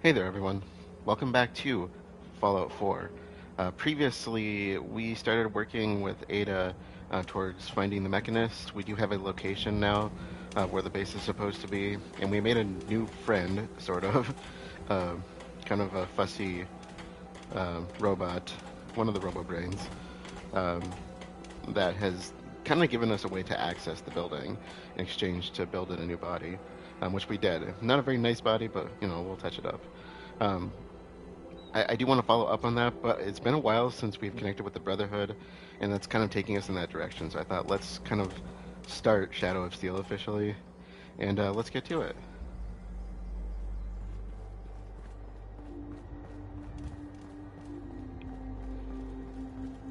Hey there, everyone. Welcome back to Fallout 4. Previously, we started working with Ada towards finding the Mechanist. We do have a location now where the base is supposed to be, and we made a new friend, sort of, uh, kind of a fussy robot, one of the robo-brains, um, that has kind of given us a way to access the building in exchange to build in a new body, which we did. Not a very nice body, but, we'll touch it up. Um, I do want to follow up on that, but it's been a while since we've connected with the Brotherhood, and that's kind of taking us in that direction. So I thought let's kind of start Shadow of Steel officially, and let's get to it.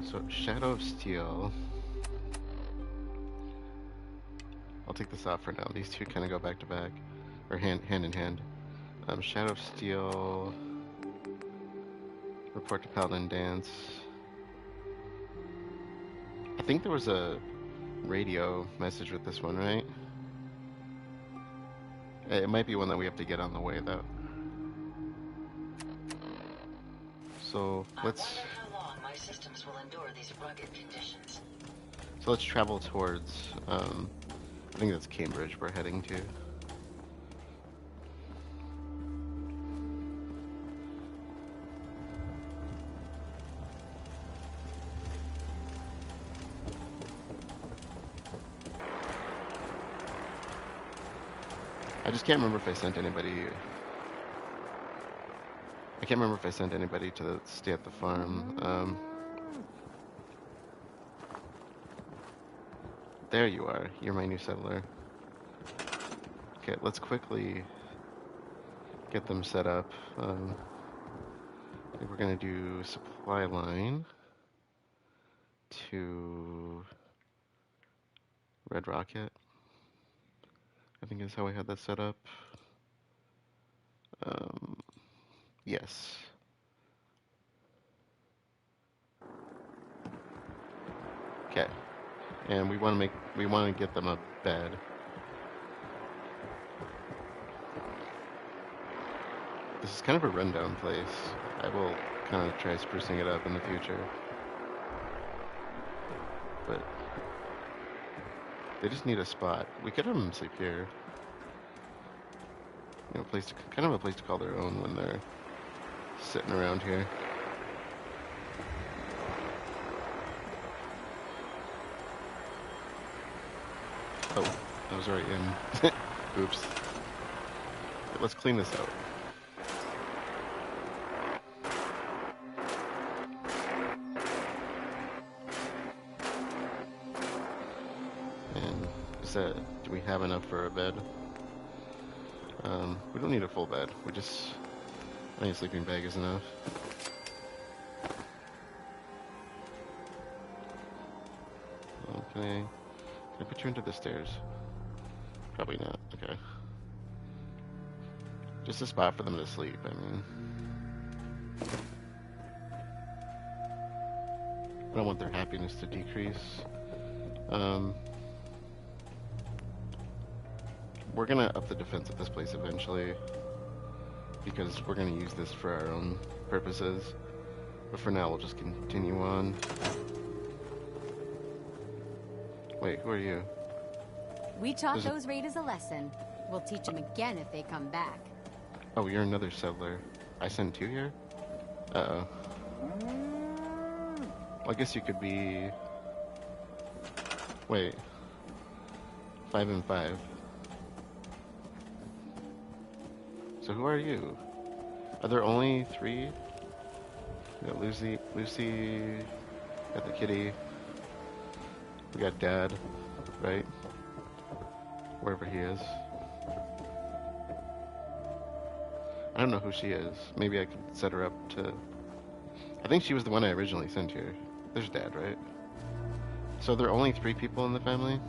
So Shadow of Steel. I'll take this off for now. These two kind of go back to back, or hand in hand. Shadow of Steel. Report to Paladin Danse. I think there was a radio message with this one, right? It might be one that we have to get on the way, though. So let's. I wonder how long my systems will endure these rugged conditions. So let's travel towards. I think that's Cambridge we're heading to. I just can't remember if I sent anybody. I can't remember if I sent anybody to stay at the farm. There you are. You're my new settler. Okay, let's quickly get them set up. I think we're gonna do supply line to Red Rocket. I think is how I had that set up. Yes. Okay. And we want to get them a bed. This is kind of a rundown place. I will kind of try sprucing it up in the future. But they just need a spot. We could have them sleep here. You know, kind of a place to call their own when they're sitting around here. Oh, I was already in. Oops. Okay, let's clean this out. And do we have enough for a bed? We don't need a full bed. I think a sleeping bag is enough. Okay. Can I put you into the stairs? Probably not. Okay. Just a spot for them to sleep, I mean. I don't want their happiness to decrease. We're gonna up the defense of this place eventually, because we're gonna use this for our own purposes. But for now, we'll just continue on. Wait, who are you? We taught those raiders a lesson. We'll teach them again if they come back. Oh, you're another settler. I sent two here? Uh-oh. Well, I guess you could be... Wait. 5 and 5. So who are you? Are there only 3? We got Lucy, got the kitty. We got Dad, right? Wherever he is. I don't know who she is. Maybe I could set her up to... I think she was the one I originally sent here. There's Dad, right? So there are only 3 people in the family?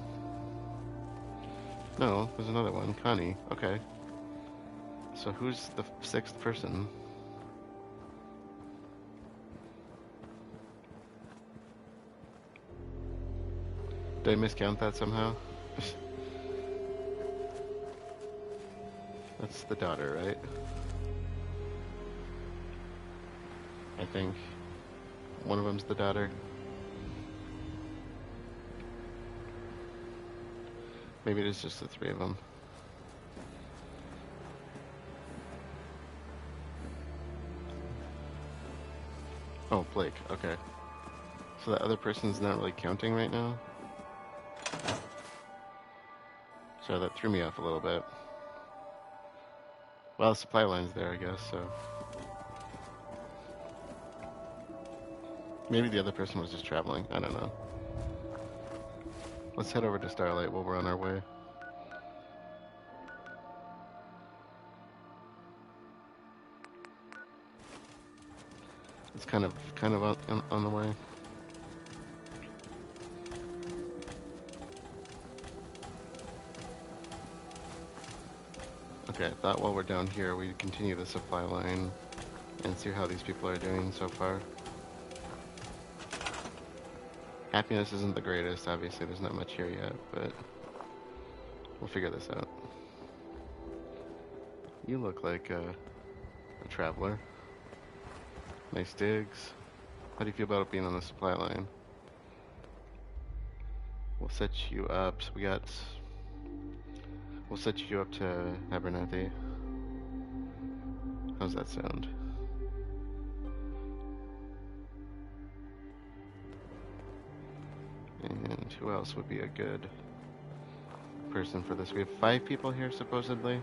No, there's another one. Connie. Okay. So who's the 6th person? Did I miscount that somehow? That's the daughter, right? I think. One of them's the daughter. Maybe it is just the three of them. Oh, Blake, okay. So that other person's not really counting right now? So that threw me off a little bit. Well, the supply line's there, I guess, so... Maybe the other person was just traveling, I don't know. Let's head over to Starlight while we're on our way. It's kind of on the way. Okay, I thought while we're down here we'd continue the supply line and see how these people are doing so far. Happiness isn't the greatest, obviously there's not much here yet, but we'll figure this out. You look like a traveler. Nice digs. How do you feel about being on the supply line? We'll set you up, so we'll set you up to Abernathy. How's that sound? And who else would be a good person for this? We have 5 people here, supposedly.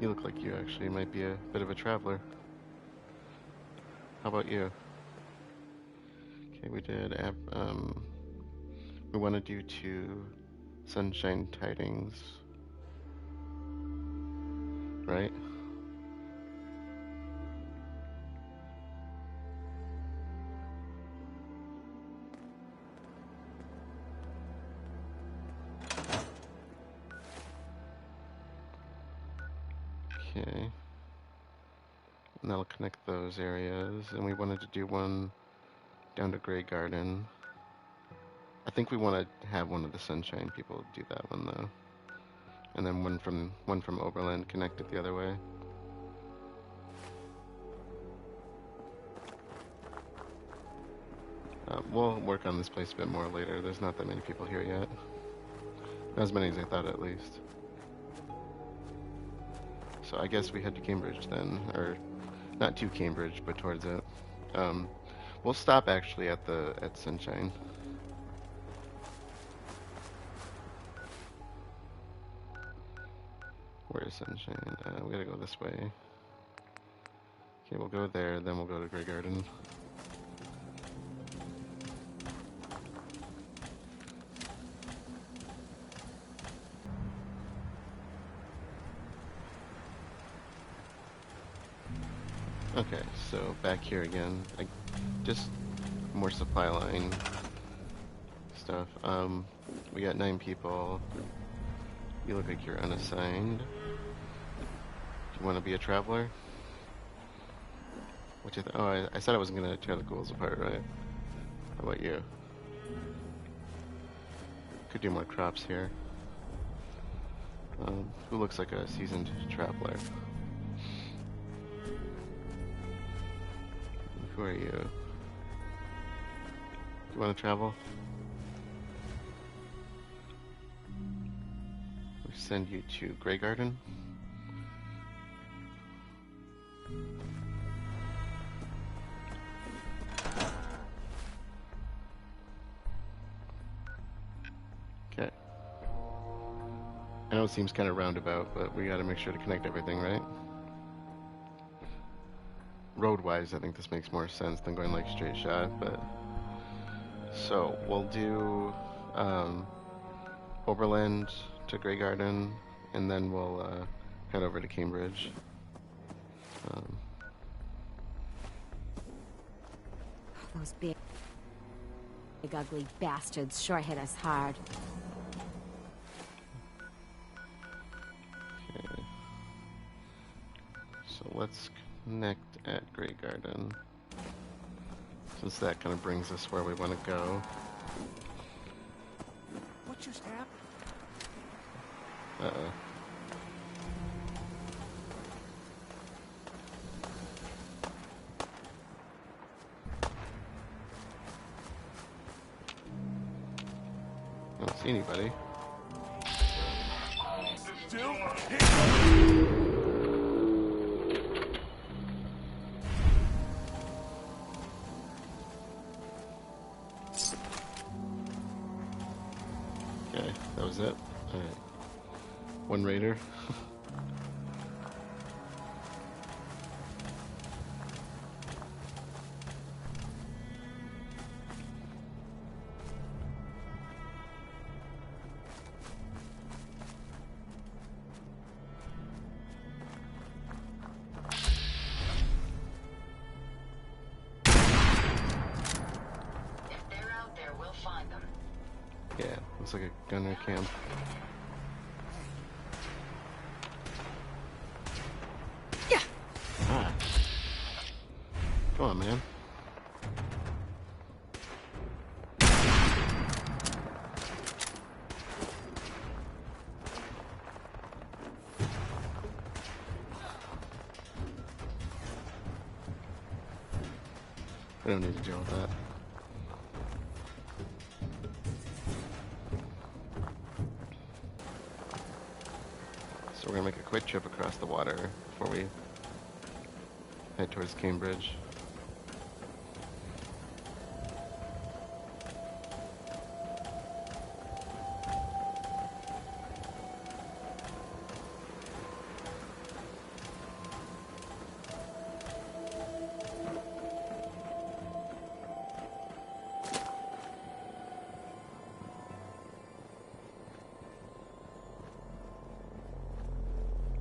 You look like you actually might be a bit of a traveler. How about you? Okay, we did, we want to do 2 Sunshine Tidings, right? Okay. And that'll connect those areas, and we wanted to do one down to Grey Garden. I think we want to have one of the Sunshine people do that one though, and then one from Oberland connected the other way. We'll work on this place a bit more later. There's not that many people here yet. Not as many as I thought, at least. So I guess we head to Cambridge then, or not to Cambridge, but towards it. We'll stop actually at Sunshine. Where is Sunshine? We gotta go this way. Okay, we'll go there, then we'll go to Grey Garden. Okay, so back here again. Just more supply line stuff. We got 9 people. You look like you're unassigned. Do you want to be a traveler? What you oh, I said I wasn't gonna tear the ghouls apart, right? How about you? Could do more crops here. Who looks like a seasoned traveler? Who are you? Do you want to travel? We send you to Grey Garden. Okay. I know it seems kind of roundabout, but we got to make sure to connect everything, right? Road-wise, I think this makes more sense than going like straight shot, but... So, we'll do Oberland to Grey Garden, and then we'll head over to Cambridge. Those big ugly bastards sure hit us hard. Okay. So let's connect at Grey Garden, since that kind of brings us where we want to go. What just happened? Uh-oh. I don't see anybody. Still? Okay, that was it. Alright. One raider. If they're out there, we'll find them. Yeah, looks like a gunner camp. Yeah. Ah. Come on, man. I don't need to deal with that. So we're gonna make a quick trip across the water before we head towards Cambridge.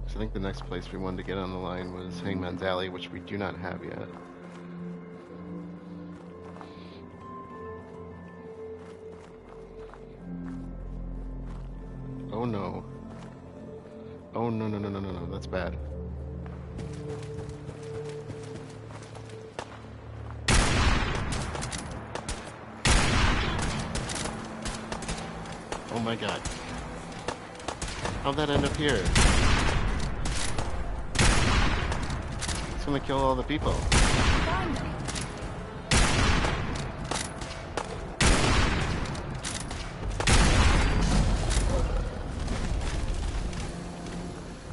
So I think the next place we wanted to get on the line was Hangman's Alley, which we do not have yet. Oh no. Oh no, no, no, no, no, no, that's bad. Oh my god. How'd that end up here? It's gonna kill all the people.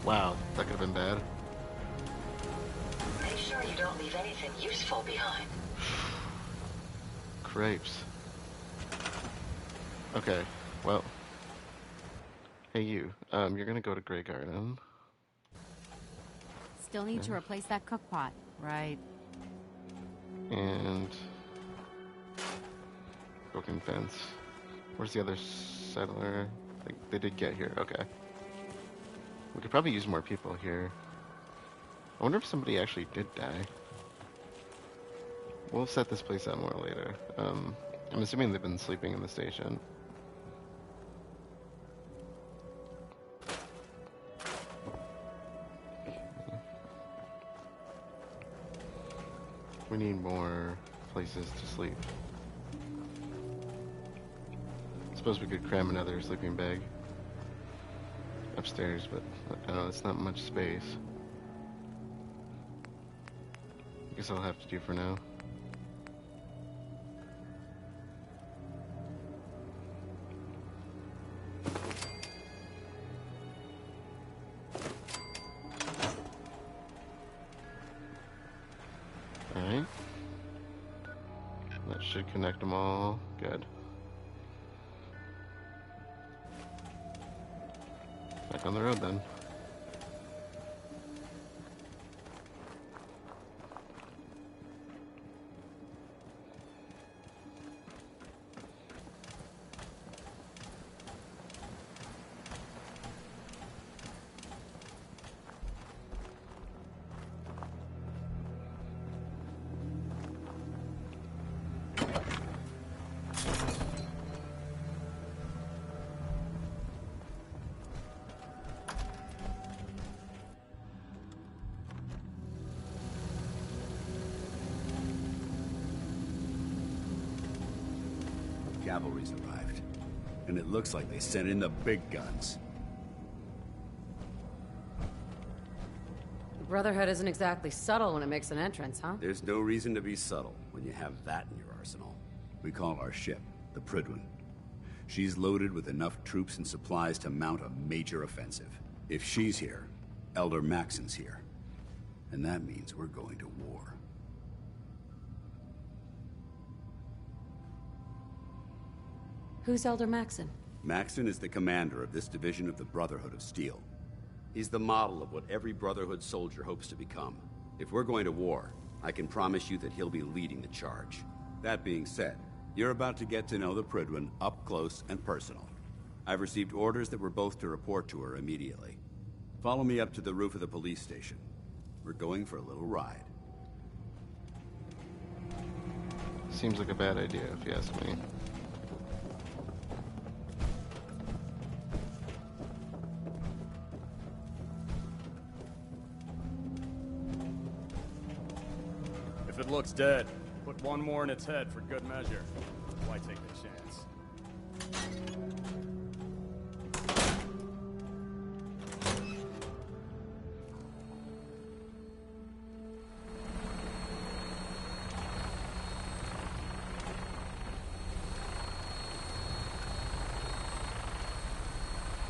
Wow, that could have been bad. Make sure you don't leave anything useful behind. Crepes. Okay, well. Hey you, you're gonna go to Grey Garden. Still need to replace that cook pot. Right. And broken fence. Where's the other settler? They did get here. Okay. We could probably use more people here. I wonder if somebody actually did die. We'll set this place up more later. I'm assuming they've been sleeping in the station. We need more places to sleep. I suppose we could cram another sleeping bag upstairs, but I don't know, it's not much space. I guess I'll have to do for now. Alright. That should connect them all. Good. Back on the road then. cavalry's arrived. And it looks like they sent in the big guns. The Brotherhood isn't exactly subtle when it makes an entrance, huh? There's no reason to be subtle when you have that in your arsenal. We call our ship the Prydwen. She's loaded with enough troops and supplies to mount a major offensive. If she's here, Elder Maxon's here. And that means we're going to war. Who's Elder Maxon? Maxon is the commander of this division of the Brotherhood of Steel. He's the model of what every Brotherhood soldier hopes to become. If we're going to war, I can promise you that he'll be leading the charge. That being said, you're about to get to know the Prydwen up close and personal. I've received orders that we're both to report to her immediately. Follow me up to the roof of the police station. We're going for a little ride. Seems like a bad idea, if you ask me. If it looks dead, put one more in its head for good measure. Why take the chance?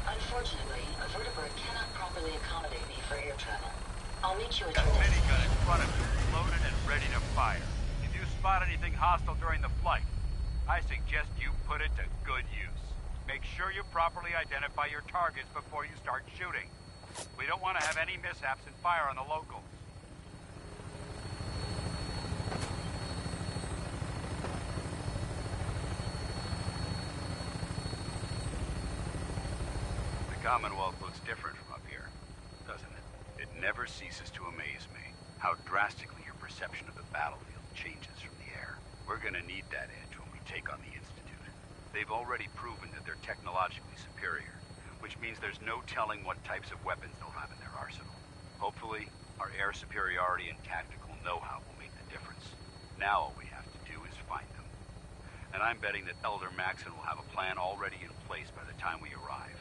Unfortunately, a vertebrate cannot properly accommodate me for air travel. I'll meet you at That your minigun in front of you is loaded and ready to fire. If you spot anything hostile during the flight, I suggest you put it to good use. Make sure you properly identify your targets before you start shooting. We don't want to have any mishaps and fire on the locals. The Commonwealth looks different from up here, doesn't it? It never ceases to amaze me how drastically your perception of the battlefield changes from the air. We're gonna need that edge when we take on the Institute. They've already proven that they're technologically superior, which means there's no telling what types of weapons they'll have in their arsenal. Hopefully, our air superiority and tactical know-how will make the difference. Now all we have to do is find them. And I'm betting that Elder Maxon will have a plan already in place by the time we arrive.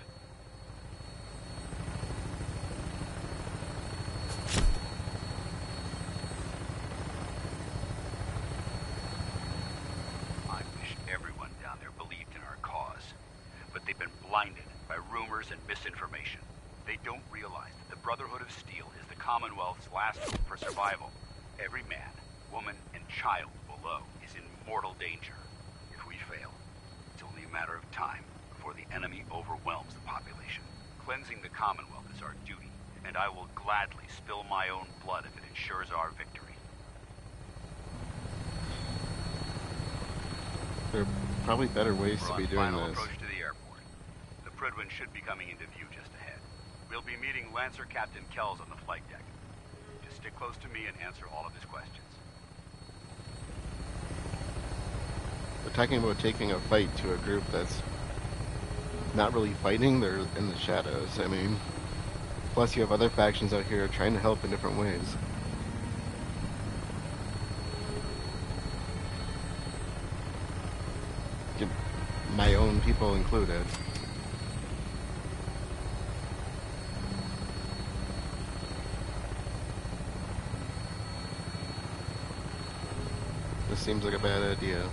I wish everyone down there believed in our cause, but they've been blinded by rumors and misinformation. They don't realize that the Brotherhood of Steel is the Commonwealth's last hope for survival. Every man, woman, and child below is in mortal danger. If we fail, it's only a matter of time before the enemy overwhelms the population. Cleansing the Commonwealth is our duty, and I will gladly spill my own blood if it ensures our victory. There are probably better ways to be doing Final this. approach to the airport. The Prydwen should be coming into view just ahead. We'll be meeting Lancer Captain Kells on the flight deck. Just stick close to me and answer all of his questions. We're talking about taking a fight to a group that's not really fighting, they're in the shadows. I mean, plus you have other factions out here trying to help in different ways. My own people included. This seems like a bad idea.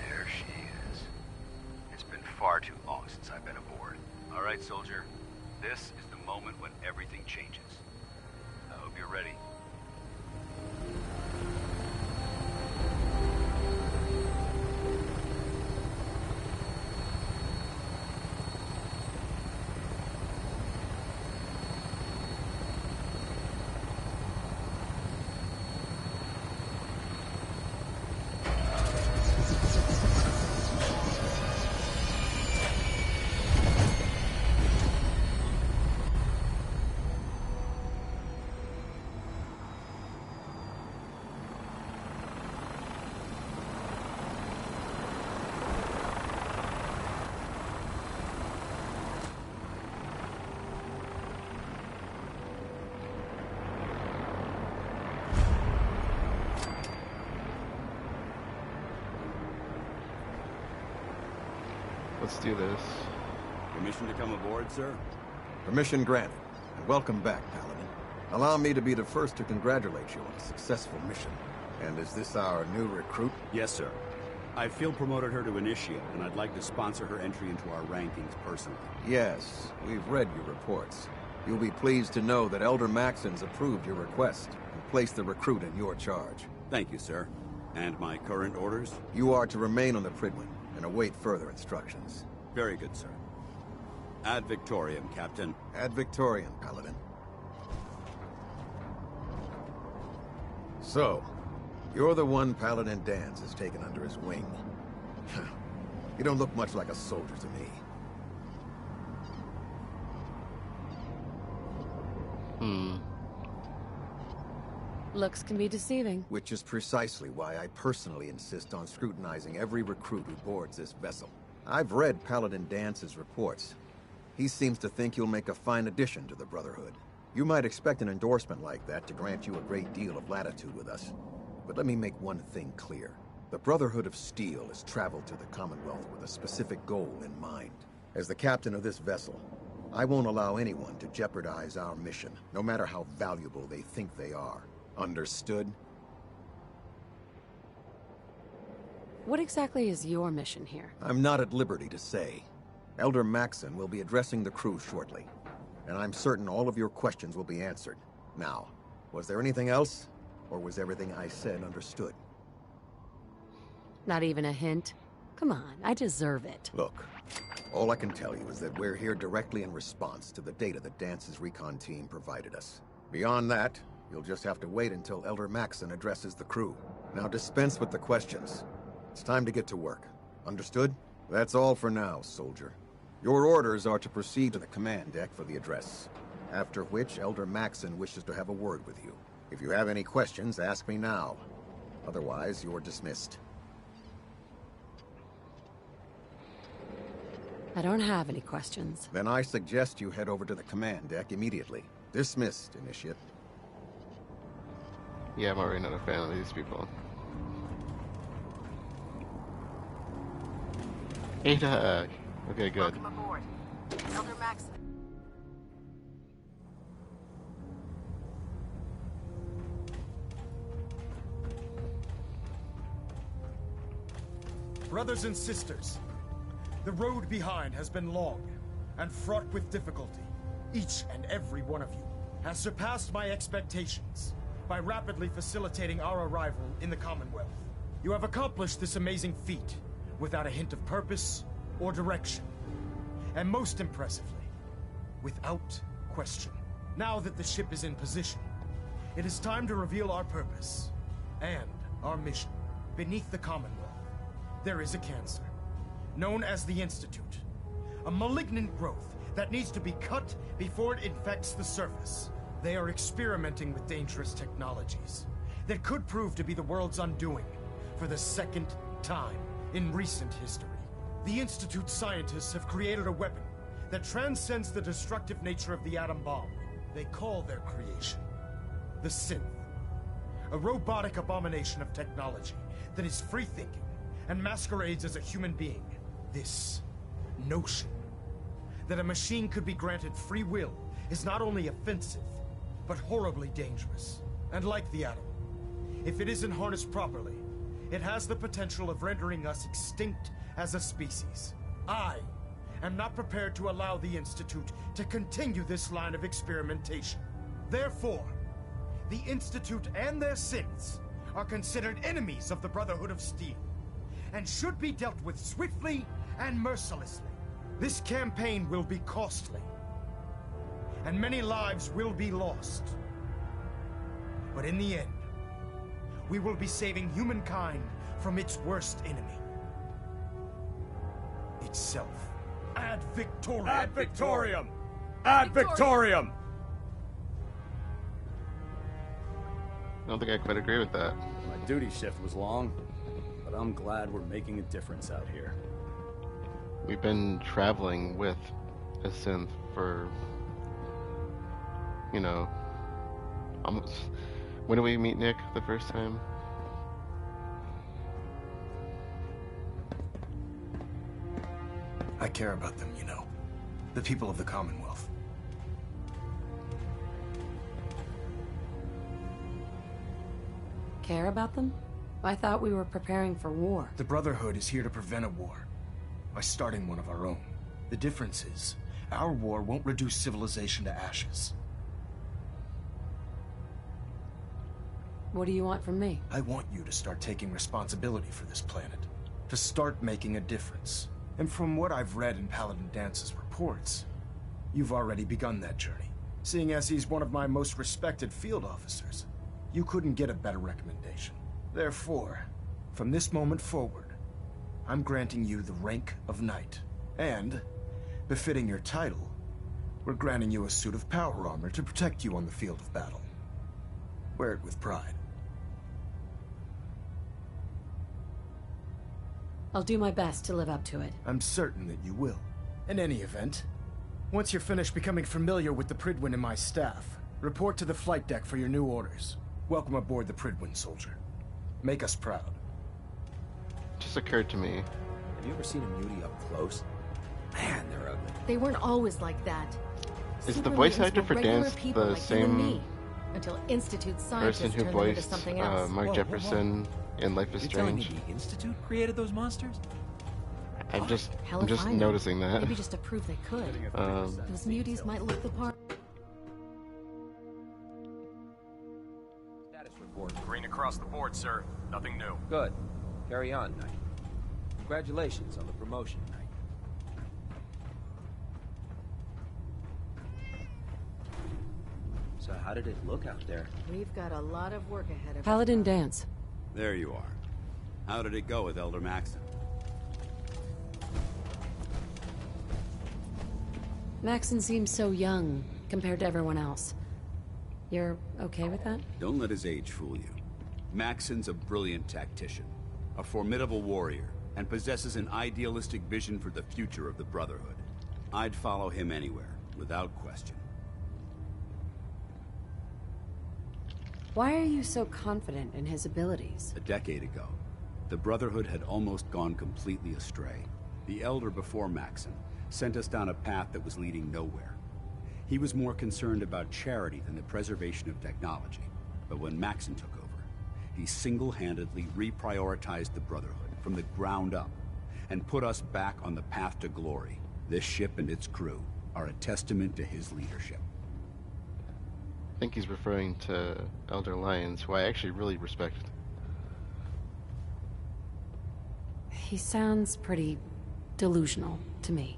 There she is. It's been far too long since I've been aboard. All right, soldier. This is the moment when everything changes. I hope you're ready. Let's do this. Permission to come aboard, sir? Permission granted. And welcome back, Paladin. Allow me to be the first to congratulate you on a successful mission. And is this our new recruit? Yes, sir. I field promoted her to initiate, and I'd like to sponsor her entry into our rankings personally. Yes, we've read your reports. You'll be pleased to know that Elder Maxon's approved your request and placed the recruit in your charge. Thank you, sir. And my current orders? You are to remain on the Prydwen and await further instructions. Very good, sir. Ad Victoriam, Captain. Ad Victoriam, Paladin. So, you're the one Paladin Danse has taken under his wing. You don't look much like a soldier to me. Looks can be deceiving. Which is precisely why I personally insist on scrutinizing every recruit who boards this vessel. I've read Paladin Danse's reports. He seems to think you'll make a fine addition to the Brotherhood. You might expect an endorsement like that to grant you a great deal of latitude with us. But let me make one thing clear. The Brotherhood of Steel has traveled to the Commonwealth with a specific goal in mind. As the captain of this vessel, I won't allow anyone to jeopardize our mission, no matter how valuable they think they are. Understood? What exactly is your mission here? I'm not at liberty to say. Elder Maxon will be addressing the crew shortly, and I'm certain all of your questions will be answered. Now, was there anything else, or was everything I said understood? Not even a hint? Come on, I deserve it. Look, all I can tell you is that we're here directly in response to the data that Dance's recon team provided us. Beyond that, you'll just have to wait until Elder Maxon addresses the crew. Now dispense with the questions. It's time to get to work. Understood? That's all for now, soldier. Your orders are to proceed to the command deck for the address, after which Elder Maxon wishes to have a word with you. If you have any questions, ask me now. Otherwise, you're dismissed. I don't have any questions. Then I suggest you head over to the command deck immediately. Dismissed, Initiate. Yeah, I'm already not a fan of these people. Ada! Okay, good. Welcome aboard. Elder Maxon. Brothers and sisters, the road behind has been long and fraught with difficulty. Each and every one of you has surpassed my expectations by rapidly facilitating our arrival in the Commonwealth. You have accomplished this amazing feat without a hint of purpose or direction. And most impressively, without question. Now that the ship is in position, it is time to reveal our purpose and our mission. Beneath the Commonwealth, there is a cancer, known as the Institute. A malignant growth that needs to be cut before it infects the surface. They are experimenting with dangerous technologies that could prove to be the world's undoing for the second time in recent history. The Institute scientists have created a weapon that transcends the destructive nature of the atom bomb. They call their creation the Synth. A robotic abomination of technology that is free-thinking and masquerades as a human being. This notion that a machine could be granted free will is not only offensive, but horribly dangerous. And like the atom, if it isn't harnessed properly, it has the potential of rendering us extinct as a species. I am not prepared to allow the Institute to continue this line of experimentation. Therefore, the Institute and their synths are considered enemies of the Brotherhood of Steel, and should be dealt with swiftly and mercilessly. This campaign will be costly, and many lives will be lost. But in the end, we will be saving humankind from its worst enemy. Itself. Ad Victoriam! Ad Victoriam! Ad Victoriam! I don't think I quite agree with that. My duty shift was long, but I'm glad we're making a difference out here. We've been traveling with a synth for, you know, almost... When did we meet Nick the first time? I care about them, you know. The people of the Commonwealth. Care about them? I thought we were preparing for war. The Brotherhood is here to prevent a war by starting one of our own. The difference is, our war won't reduce civilization to ashes. What do you want from me? I want you to start taking responsibility for this planet. To start making a difference. And from what I've read in Paladin Danse's reports, you've already begun that journey. Seeing as he's one of my most respected field officers, you couldn't get a better recommendation. Therefore, from this moment forward, I'm granting you the rank of Knight. And, befitting your title, we're granting you a suit of power armor to protect you on the field of battle. Wear it with pride. I'll do my best to live up to it. I'm certain that you will. In any event, once you're finished becoming familiar with the Prydwen and my staff, report to the flight deck for your new orders. Welcome aboard the Prydwen, soldier. Make us proud. Just occurred to me. Have you ever seen a mutie up close? Man, they're ugly. They weren't always like that. Is the voice actor for Danse the same until Institute person scientists who turned them into voiced something else. Mark Jefferson in Life is You're telling me Strange? the Institute created those monsters? I'm just Hell if I know. noticing that. Maybe just to prove they could. Those muties might look the part. Status report. Green across the board, sir. Nothing new. Good. Carry on, Knight. Congratulations on the promotion, Knight. So how did it look out there? We've got a lot of work ahead of us. Paladin Danse. There you are. How did it go with Elder Maxon? Maxon seems so young compared to everyone else. You're okay with that? Don't let his age fool you. Maxon's a brilliant tactician, a formidable warrior, and possesses an idealistic vision for the future of the Brotherhood. I'd follow him anywhere, without question. Why are you so confident in his abilities? A decade ago, the Brotherhood had almost gone completely astray. The Elder before Maxon sent us down a path that was leading nowhere. He was more concerned about charity than the preservation of technology. But when Maxon took over, he single-handedly reprioritized the Brotherhood from the ground up and put us back on the path to glory. This ship and its crew are a testament to his leadership. I think he's referring to Elder Lyons, who I actually really respect. He sounds pretty delusional to me.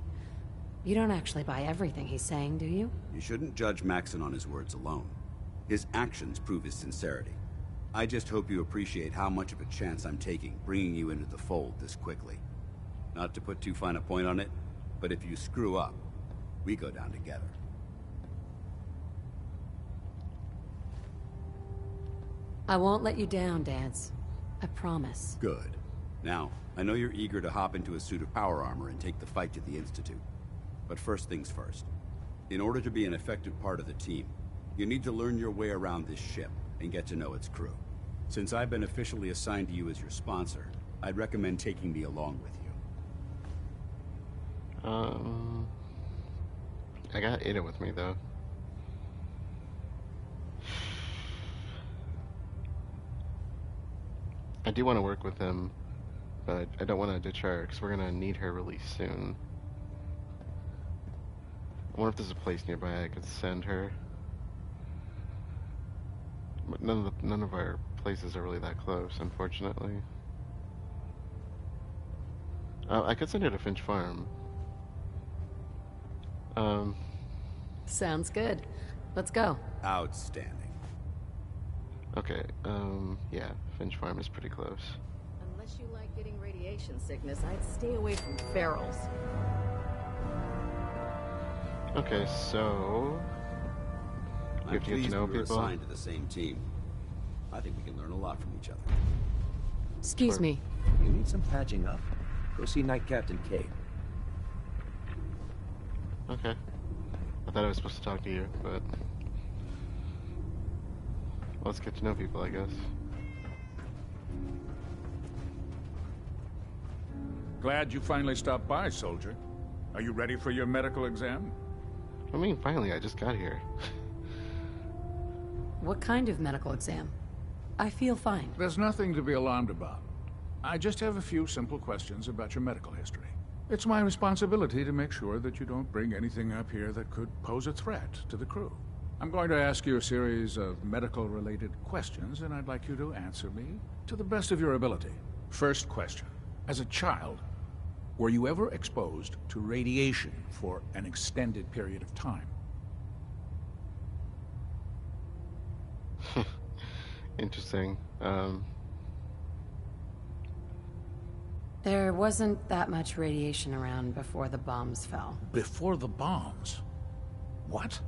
You don't actually buy everything he's saying, do you? You shouldn't judge Maxon on his words alone. His actions prove his sincerity. I just hope you appreciate how much of a chance I'm taking bringing you into the fold this quickly. Not to put too fine a point on it, but if you screw up, we go down together. I won't let you down, Danse. I promise. Good. Now, I know you're eager to hop into a suit of power armor and take the fight to the Institute. But first things first. In order to be an effective part of the team, you need to learn your way around this ship and get to know its crew. Since I've been officially assigned to you as your sponsor, I'd recommend taking me along with you. I got Ada with me, though. I do want to work with him, but I don't want to ditch her, because we're going to need her really soon. I wonder if there's a place nearby I could send her. But none of our places are really that close, unfortunately. I could send her to Finch Farm. Sounds good. Let's go. Outstanding. Okay, yeah, Finch Farm is pretty close. Unless you like getting radiation sickness, I'd stay away from ferals. Okay, so you have to get to know we're people. assigned to the same team. I think we can learn a lot from each other. Excuse me. You need some patching up. Go see Knight Captain Cade. Okay. I thought I was supposed to talk to you, but let's get to know people, I guess. Glad you finally stopped by, soldier. Are you ready for your medical exam? I mean, finally, I just got here. What kind of medical exam? I feel fine. There's nothing to be alarmed about. I just have a few simple questions about your medical history. It's my responsibility to make sure that you don't bring anything up here that could pose a threat to the crew. I'm going to ask you a series of medical-related questions, and I'd like you to answer me to the best of your ability. First question. As a child, were you ever exposed to radiation for an extended period of time? Interesting. There wasn't that much radiation around before the bombs fell. Before the bombs? What?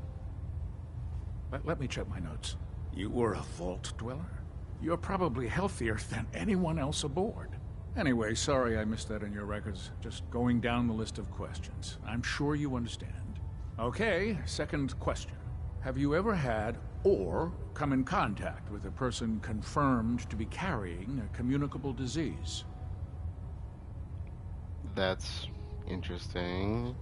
Let me check my notes. You were a vault dweller? You're probably healthier than anyone else aboard. Anyway, sorry I missed that in your records. Just going down the list of questions. I'm sure you understand. Okay, second question. Have you ever had or come in contact with a person confirmed to be carrying a communicable disease? That's interesting.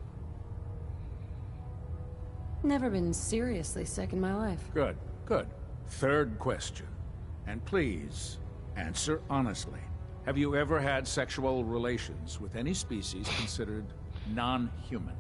Never been seriously sick in my life. Good, good. Third question. And please, answer honestly. Have you ever had sexual relations with any species considered non-human?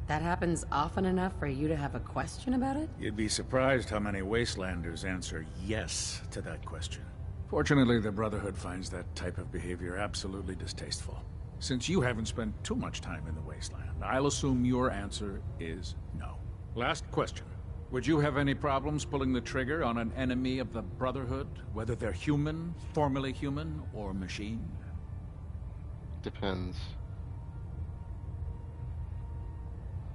That happens often enough for you to have a question about it? You'd be surprised how many Wastelanders answer yes to that question. Fortunately, the Brotherhood finds that type of behavior absolutely distasteful. Since you haven't spent too much time in the Wasteland, I'll assume your answer is no. Last question. Would you have any problems pulling the trigger on an enemy of the Brotherhood, whether they're human, formerly human, or machine? Depends.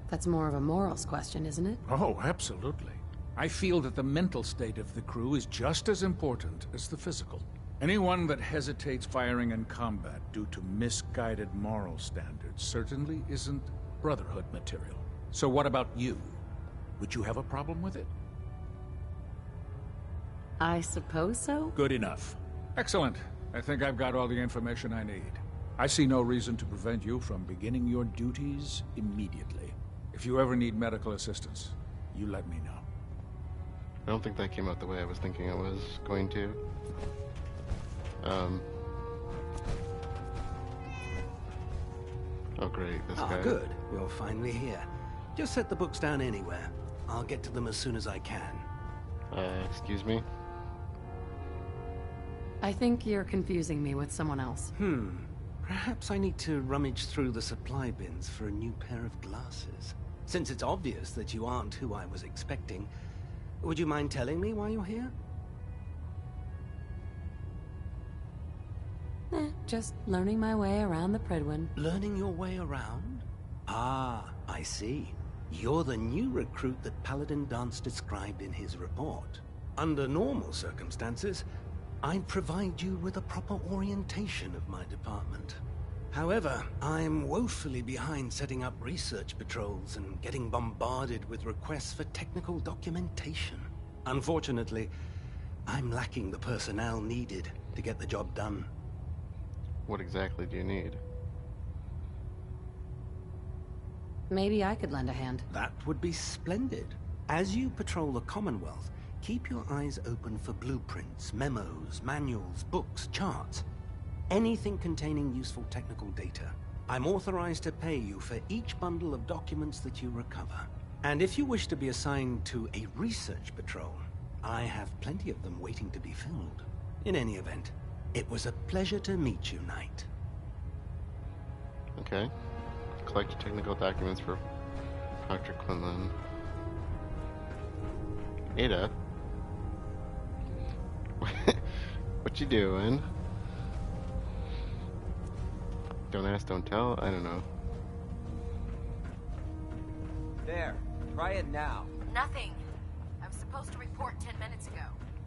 That's more of a morals question, isn't it? Oh, absolutely. I feel that the mental state of the crew is just as important as the physical. Anyone that hesitates firing in combat due to misguided moral standards certainly isn't Brotherhood material. So what about you? Would you have a problem with it? I suppose so. Good enough. Excellent. I think I've got all the information I need. I see no reason to prevent you from beginning your duties immediately. If you ever need medical assistance, you let me know. I don't think that came out the way I was thinking it was going to. Oh great, this guy. Good. You're finally here. Just set the books down anywhere. I'll get to them as soon as I can. Excuse me? I think you're confusing me with someone else. Perhaps I need to rummage through the supply bins for a new pair of glasses. Since it's obvious that you aren't who I was expecting, would you mind telling me why you're here? Just learning my way around the Prydwen. Learning your way around? Ah, I see. You're the new recruit that Paladin Danse described in his report. Under normal circumstances, I'd provide you with a proper orientation of my department. However, I'm woefully behind setting up research patrols and getting bombarded with requests for technical documentation. Unfortunately, I'm lacking the personnel needed to get the job done. What exactly do you need? Maybe I could lend a hand. That would be splendid. As you patrol the Commonwealth, keep your eyes open for blueprints, memos, manuals, books, charts. Anything containing useful technical data. I'm authorized to pay you for each bundle of documents that you recover. And if you wish to be assigned to a research patrol, I have plenty of them waiting to be filled. In any event, it was a pleasure to meet you, Knight. Okay. Collect technical documents for Dr. Quinlan. Ada? What you doing? Don't ask, don't tell? I don't know. There. Try it now. Nothing. I was supposed to report 10 minutes ago.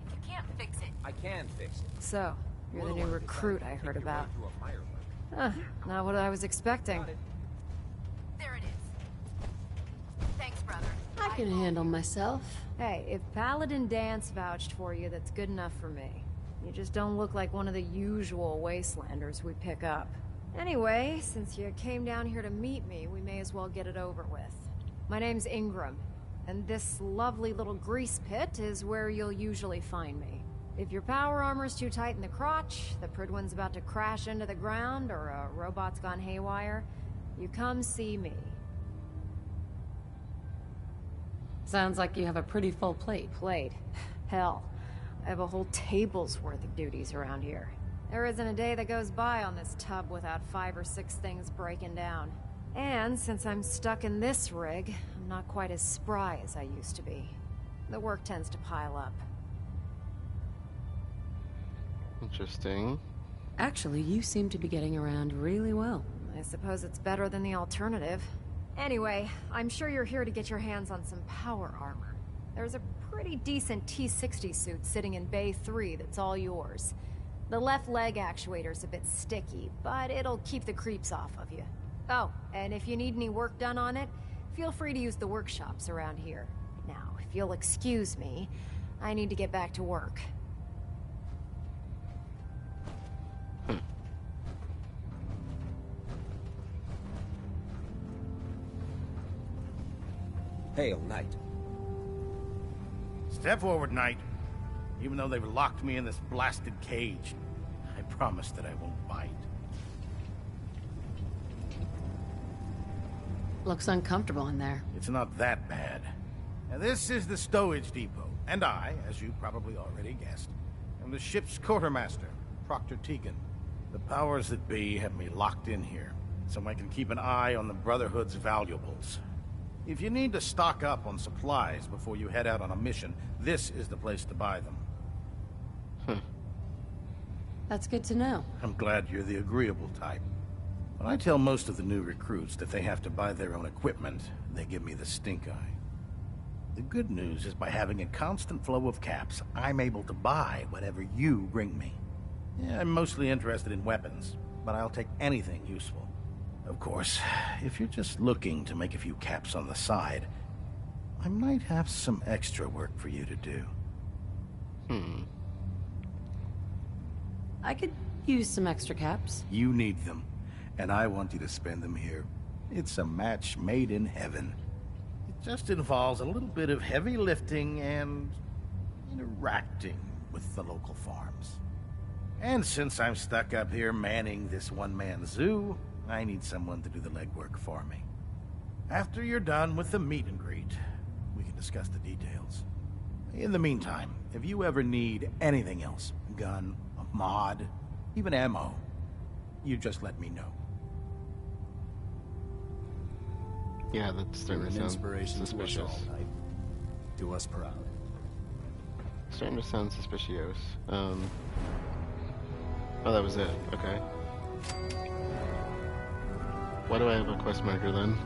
If you can't fix it... I can fix it. So, you're the new recruit I heard about. Not what I was expecting. There it is. Thanks, brother. I can handle myself. Hey, if Paladin Danse vouched for you, that's good enough for me. You just don't look like one of the usual Wastelanders we pick up. Anyway, since you came down here to meet me, we may as well get it over with. My name's Ingram, and this lovely little grease pit is where you'll usually find me. If your power armor's too tight in the crotch, the Prydwen's about to crash into the ground, or a robot's gone haywire, you come see me. Sounds like you have a pretty full plate. Plate? Hell, I have a whole table's worth of duties around here. There isn't a day that goes by on this tub without 5 or 6 things breaking down. And since I'm stuck in this rig, I'm not quite as spry as I used to be. The work tends to pile up. Interesting. Actually, you seem to be getting around really well. I suppose it's better than the alternative. Anyway, I'm sure you're here to get your hands on some power armor. There's a pretty decent T-60 suit sitting in Bay 3 that's all yours. The left leg actuator's a bit sticky, but it'll keep the creeps off of you. Oh, and if you need any work done on it, feel free to use the workshops around here. Now, if you'll excuse me, I need to get back to work. Hail, Knight. Step forward, Knight. Even though they've locked me in this blasted cage, I promise that I won't bite. Looks uncomfortable in there. It's not that bad. Now, this is the stowage depot, and I, as you probably already guessed, am the ship's quartermaster, Proctor Tegan. The powers that be have me locked in here, so I can keep an eye on the Brotherhood's valuables. If you need to stock up on supplies before you head out on a mission, this is the place to buy them. That's good to know. I'm glad you're the agreeable type. When I tell most of the new recruits that they have to buy their own equipment, they give me the stink eye. The good news is by having a constant flow of caps, I'm able to buy whatever you bring me. Yeah, I'm mostly interested in weapons, but I'll take anything useful. Of course, if you're just looking to make a few caps on the side, I might have some extra work for you to do. I could use some extra caps. You need them, and I want you to spend them here. It's a match made in heaven. It just involves a little bit of heavy lifting and interacting with the local farms. And since I'm stuck up here manning this one-man zoo, I need someone to do the legwork for me. After you're done with the meet and greet, we can discuss the details. In the meantime, if you ever need anything else, gun, a mod, even ammo, you just let me know. Yeah, that's starting to sound inspiration suspicious. to us all, Knight. Do us proud. Starting to sound suspicious. Oh, that was it. Okay. Why do I have a quest marker then?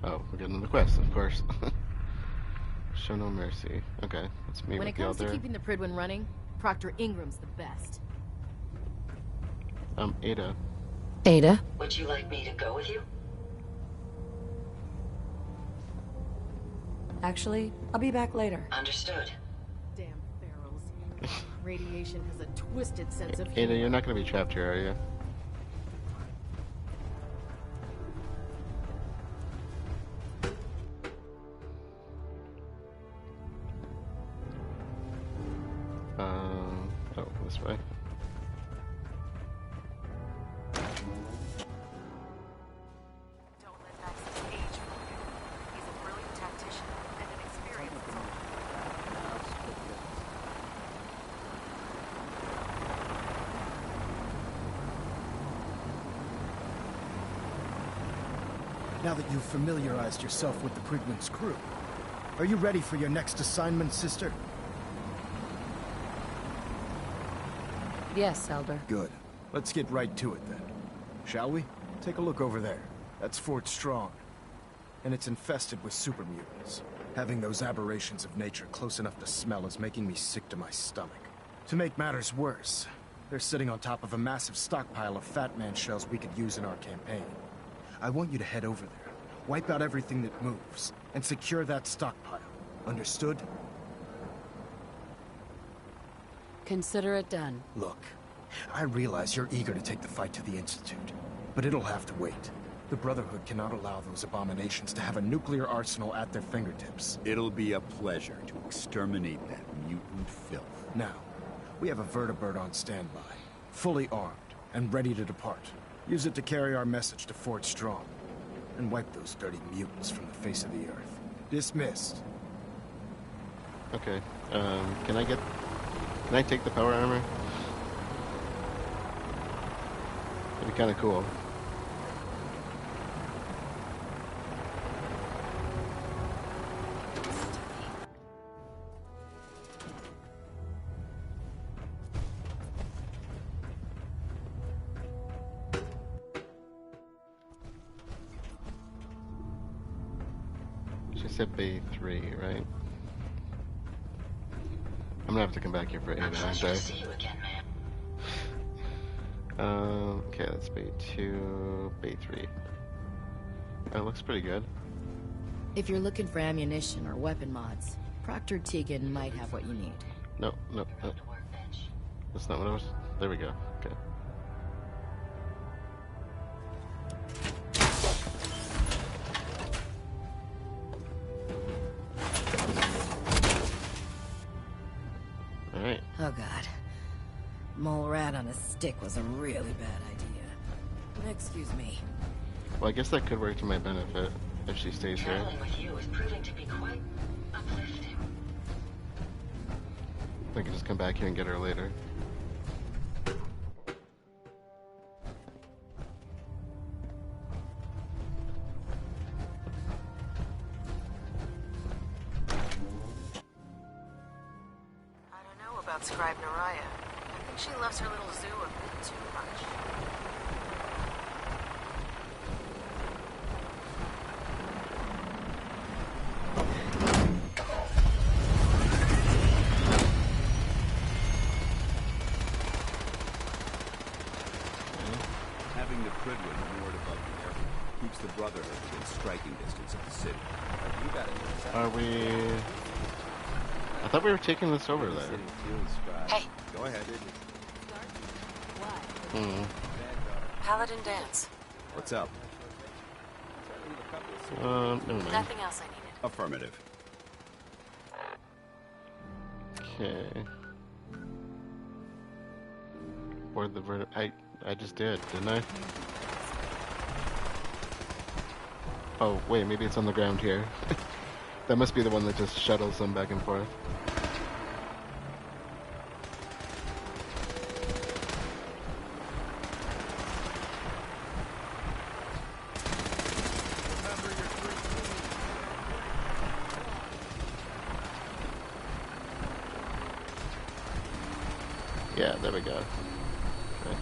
Oh, we're getting the quest, of course. Show no mercy. Okay, let's meet When with it the comes to elder. keeping the Prydwen running, Proctor Ingram's the best. Ada. Ada? Would you like me to go with you? Actually, I'll be back later. Understood. Damn ferals. Radiation has a twisted sense of Ada, humor. you're not going to be trapped here, are you? Oh, this way. Don't let Max's age fool you. He's a brilliant tactician and an experienced soldier. Now that you've familiarized yourself with the Prydwen's crew, are you ready for your next assignment, sister? Yes, Elder. Good. Let's get right to it then. Shall we? Take a look over there. That's Fort Strong. And it's infested with super mutants. Having those aberrations of nature close enough to smell is making me sick to my stomach. To make matters worse, they're sitting on top of a massive stockpile of Fat Man shells we could use in our campaign. I want you to head over there, wipe out everything that moves, and secure that stockpile. Understood? Consider it done. Look, I realize you're eager to take the fight to the Institute, but it'll have to wait. The Brotherhood cannot allow those abominations to have a nuclear arsenal at their fingertips. It'll be a pleasure to exterminate that mutant filth. Now, we have a vertibird on standby, fully armed and ready to depart. Use it to carry our message to Fort Strong, and wipe those dirty mutants from the face of the earth. Dismissed. Okay. Can I take the power armor? That'd be kind of cool. She said Bay 3, right? I'm gonna have to come back here for 8, aren't I? See you again, man. Okay, that's Bay 2, Bay 3. That looks pretty good. If you're looking for ammunition or weapon mods, Proctor Tegan might have what you need. No. That's not what I was... There we go. Okay. Alright. Oh god. Mole rat on a stick was a really bad idea. Excuse me. Well, I guess that could work to my benefit if she stays here. Traveling with you is proving to be quite uplifting. I can just come back here and get her later. About Scribe Naraya. I think she loves her little zoo a bit too much. Having the Prydwen moored above the airport keeps the Brotherhood within striking distance of the city. You got it. Are we... I thought we were taking this over there. Hey. Go ahead. Paladin Danse. What's up? Never mind. Nothing else I needed. Affirmative. Okay. Board the I just did, didn't I? Oh, wait, maybe it's on the ground here. That must be the one that just shuttles them back and forth. Yeah, there we go. Okay.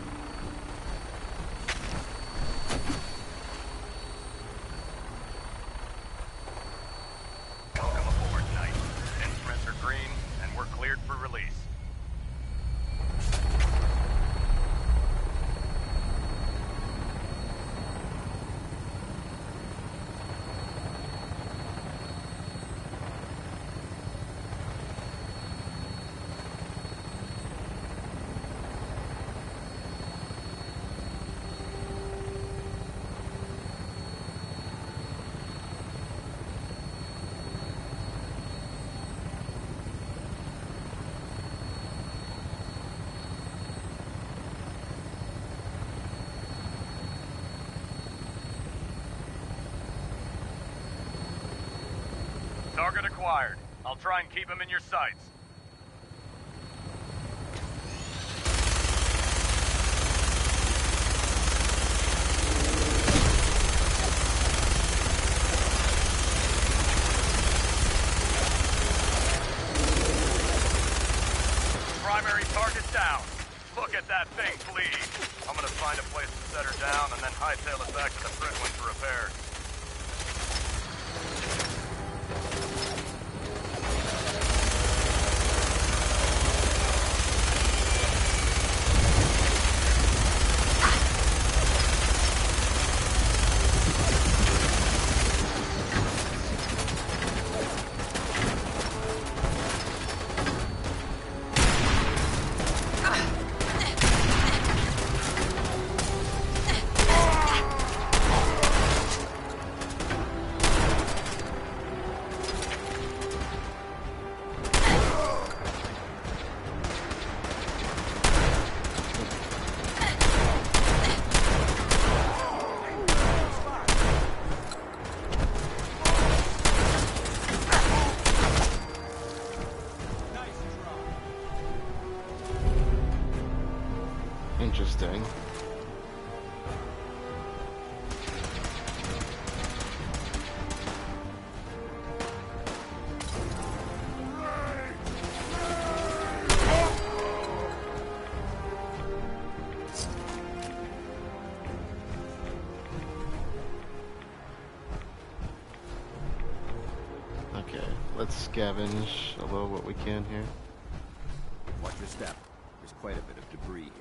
Welcome aboard, Knight. Instruments are green, and we're cleared for release. Target acquired. I'll try and keep him in your sights. Primary target down. Look at that thing, please. I'm gonna find a place to set her down and then hightail it back to the Prydwen for repairs. Interesting. Okay, let's scavenge a little what we can here. Watch your step. There's quite a bit of debris here.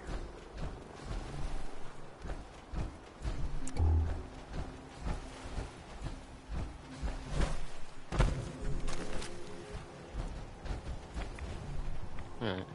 Alright.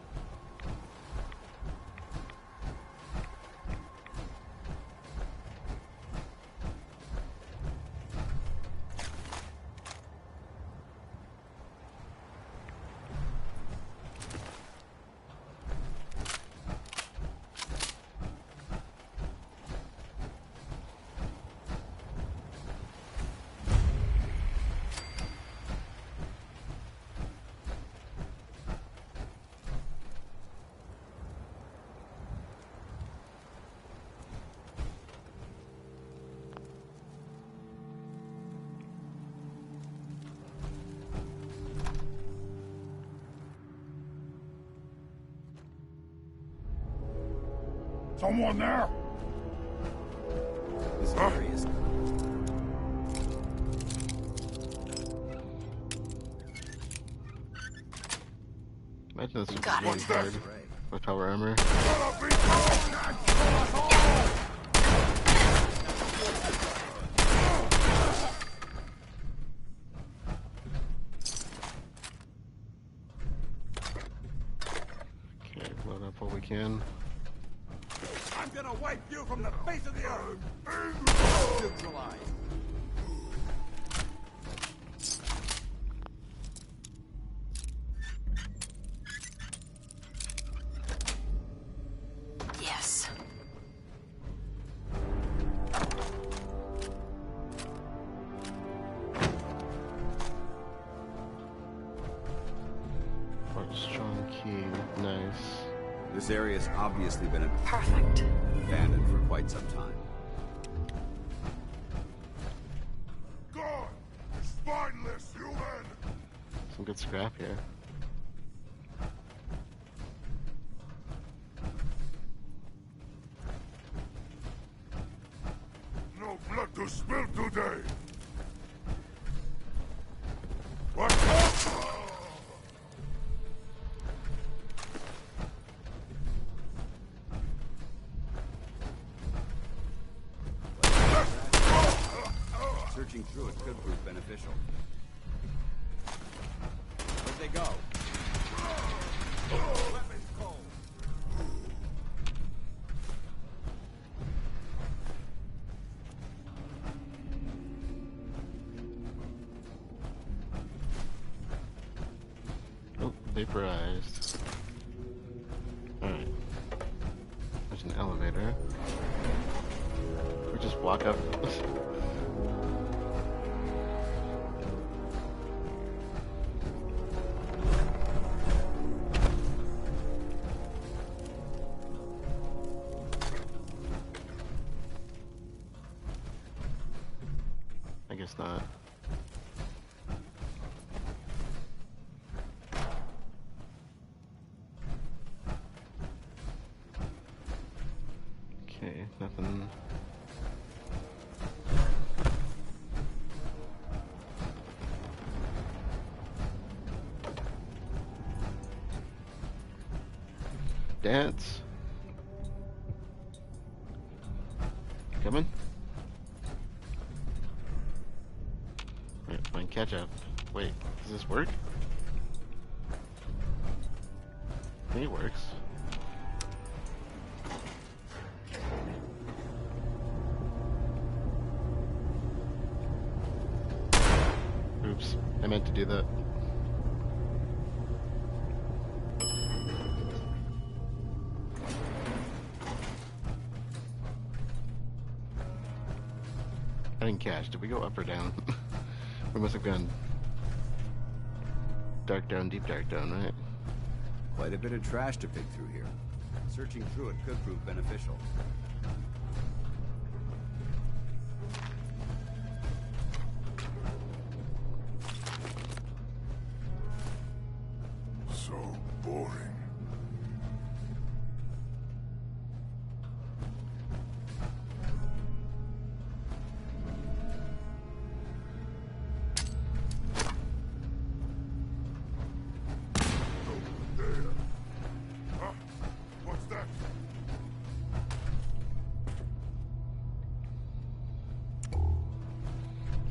Someone there? This area is... Imagine this one hard with power armor. Okay, load up what we can. I'm gonna wipe you from the face of the earth! Neutralize! Yes. Fort strong key, nice. This area's obviously been Perfect. abandoned for quite some time. God! Spineless human! Some good scrap here. No blood to spill today! What? Searching through it could prove beneficial. Where'd they go? Weapons cold! Oh, vaporized. Alright. There's an elevator. We just walk up. I guess not. Okay, nothing. Dance. Coming? Alright, fine, catch up. Wait, does this work? I think it works. Oops, I meant to do that. I didn't catch. Did we go up or down? We must have gone dark down, deep dark down, right? Quite a bit of trash to pick through here. Searching through it could prove beneficial. So boring.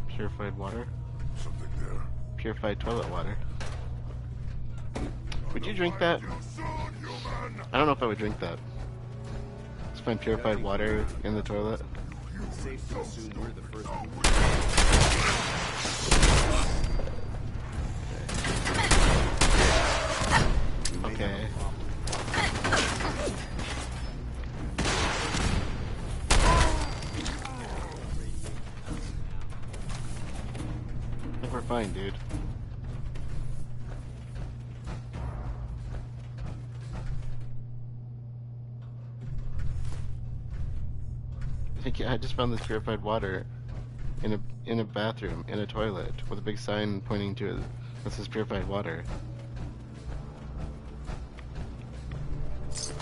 Purified water. Something there. Purified toilet water. Would you drink that? I don't know if I would drink that. Let's find purified water in the toilet. It's safe to assume we're the first people. Okay. I think we're fine, dude. I just found this purified water in a bathroom, in a toilet, with a big sign pointing to it that says purified water. Let's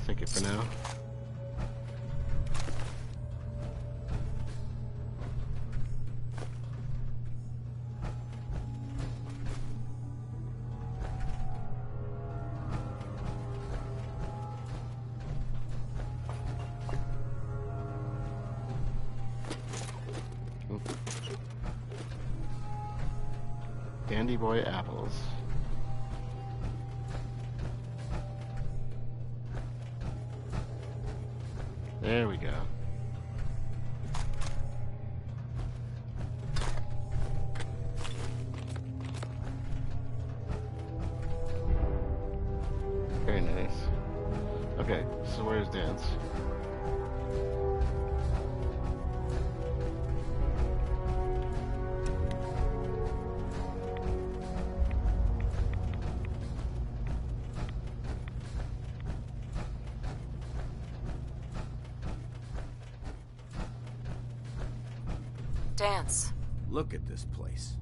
take it for now. Dandy Boy apples. There we go. Very nice. Okay, so where's Danse? Danse. Look at this place.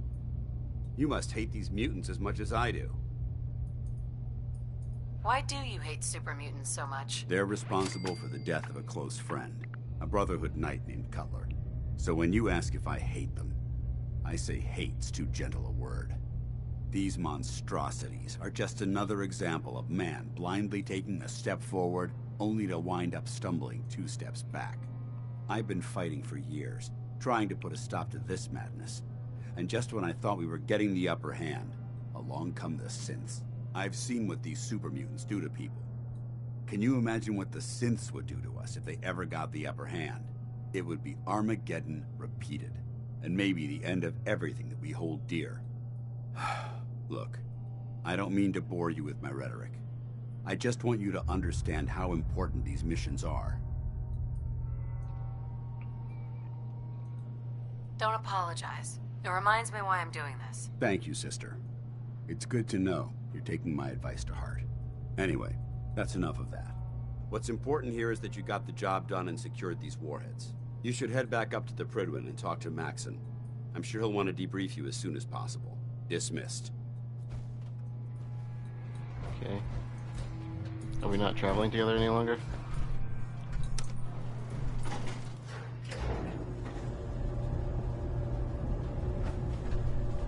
You must hate these mutants as much as I do. Why do you hate super mutants so much? They're responsible for the death of a close friend, a Brotherhood knight named Cutler. So when you ask if I hate them, I say hate's too gentle a word. These monstrosities are just another example of man blindly taking a step forward, only to wind up stumbling 2 steps back. I've been fighting for years, trying to put a stop to this madness. And just when I thought we were getting the upper hand, along come the synths. I've seen what these super mutants do to people. Can you imagine what the synths would do to us if they ever got the upper hand? It would be Armageddon repeated, and maybe the end of everything that we hold dear. Look, I don't mean to bore you with my rhetoric. I just want you to understand how important these missions are. Don't apologize. It reminds me why I'm doing this. Thank you, sister. It's good to know you're taking my advice to heart. Anyway, that's enough of that. What's important here is that you got the job done and secured these warheads. You should head back up to the Prydwen and talk to Maxon. I'm sure he'll want to debrief you as soon as possible. Dismissed. Okay. Are we not traveling together any longer?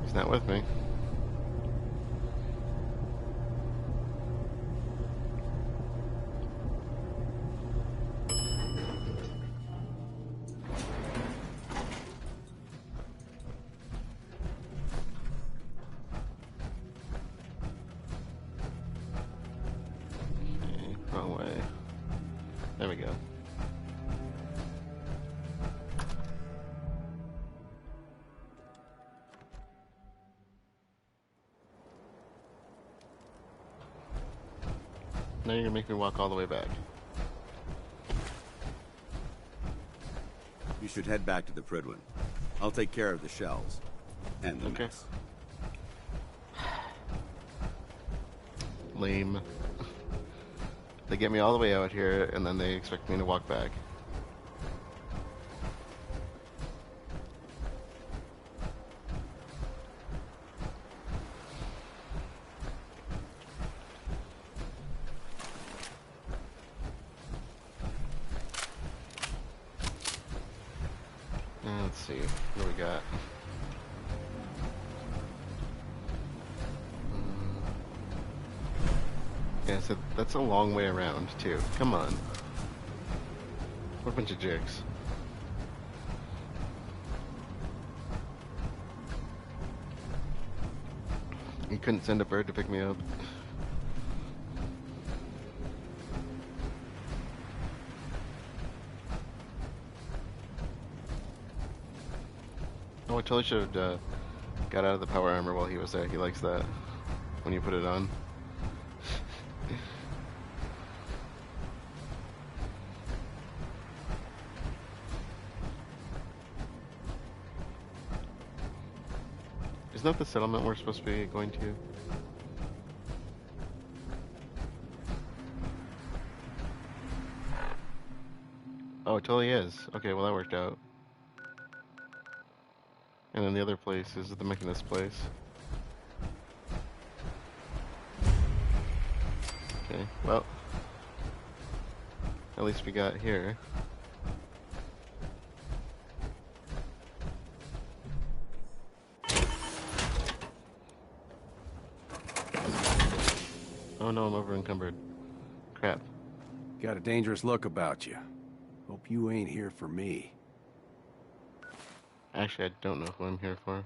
He's not with me. Okay, wrong way. There we go. Now you're gonna make me walk all the way back. You should head back to the Prydwen. I'll take care of the shells. And the mess. Lame. They get me all the way out here, and then they expect me to walk back. Let's see, what do we got? Yeah, so that's a long way around, too. Come on. What a bunch of jerks. You couldn't send a bird to pick me up. Oh, I totally should have got out of the power armor while he was there. He likes that when you put it on. Isn't that the settlement we're supposed to be going to? Oh, it totally is. Okay, well that worked out. And then the other place is the Mechanist place. Okay, well. At least we got here. Oh no, I'm over encumbered. Crap. Got a dangerous look about you. Hope you ain't here for me. Actually, I don't know who I'm here for.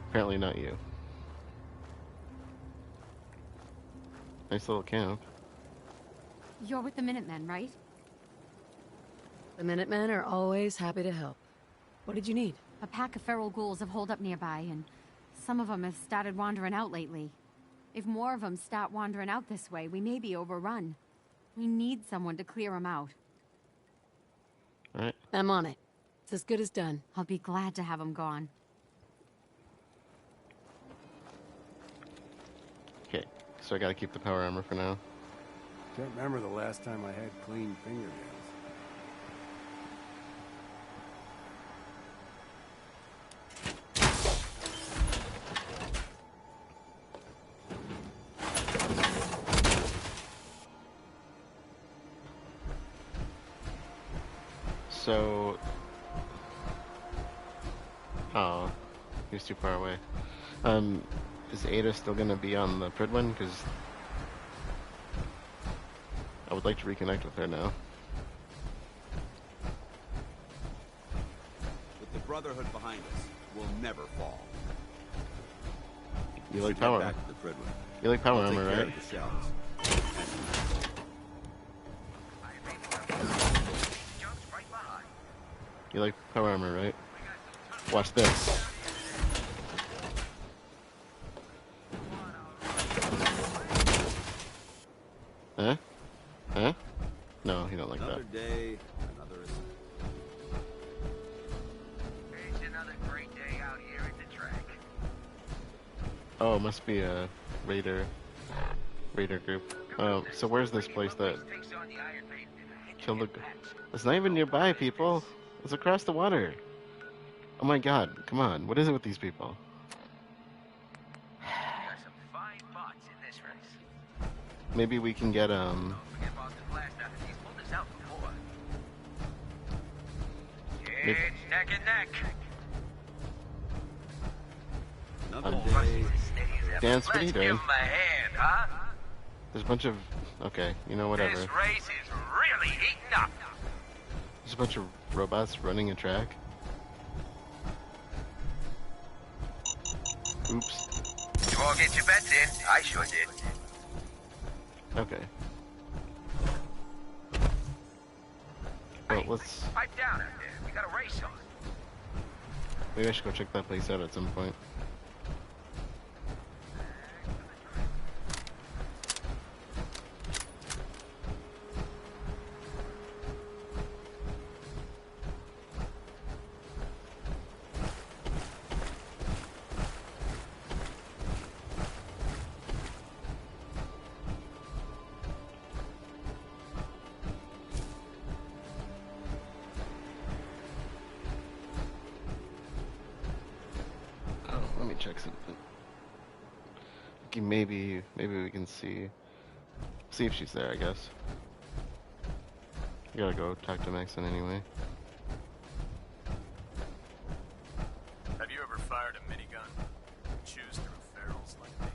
Apparently not you. Nice little camp. You're with the Minutemen, right? The Minutemen are always happy to help. What did you need? A pack of feral ghouls have holed up nearby, and some of them have started wandering out lately. If more of them start wandering out this way, we may be overrun. We need someone to clear them out. All right. I'm on it. It's as good as done. I'll be glad to have them gone. Okay, so I gotta keep the power armor for now. Can't remember the last time I had clean fingernails. So... Oh, he was too far away. Is Ada still gonna be on the Prydwen? Because I would like to reconnect with her now. With the Brotherhood behind us, we'll never fall. You like power? Back to the Prydwen. You like power I'll take armor, care right? of the shells. You like power armor, right? Watch this. Huh? Huh? No, he don't like Another that. day, another. It's another great day out here at the track. Oh, it must be a raider group. Oh, so where's this place that killed the... It's not even nearby, people. It's across the water. Oh my god, come on. What is it with these people? Got some fine bots in this race. Maybe we can get, Don't forget Boston Blast after he's pulled us out before. Maybe- It's neck and neck. Another Um, day. Dance, what are you Let's doing? give him a hand, huh? There's a bunch of... Okay, you know, whatever. This race is really heating up. There's a bunch of robots running a track. Oops. You all get your bets in. I sure did. Okay. Well, let's... Pipe down out there. We got a race on. Maybe I should go check that place out at some point. check something. Okay, maybe we can see if she's there, I guess. I gotta go talk to Maxon anyway. Have you ever fired a minigun? Choose through ferals like paper.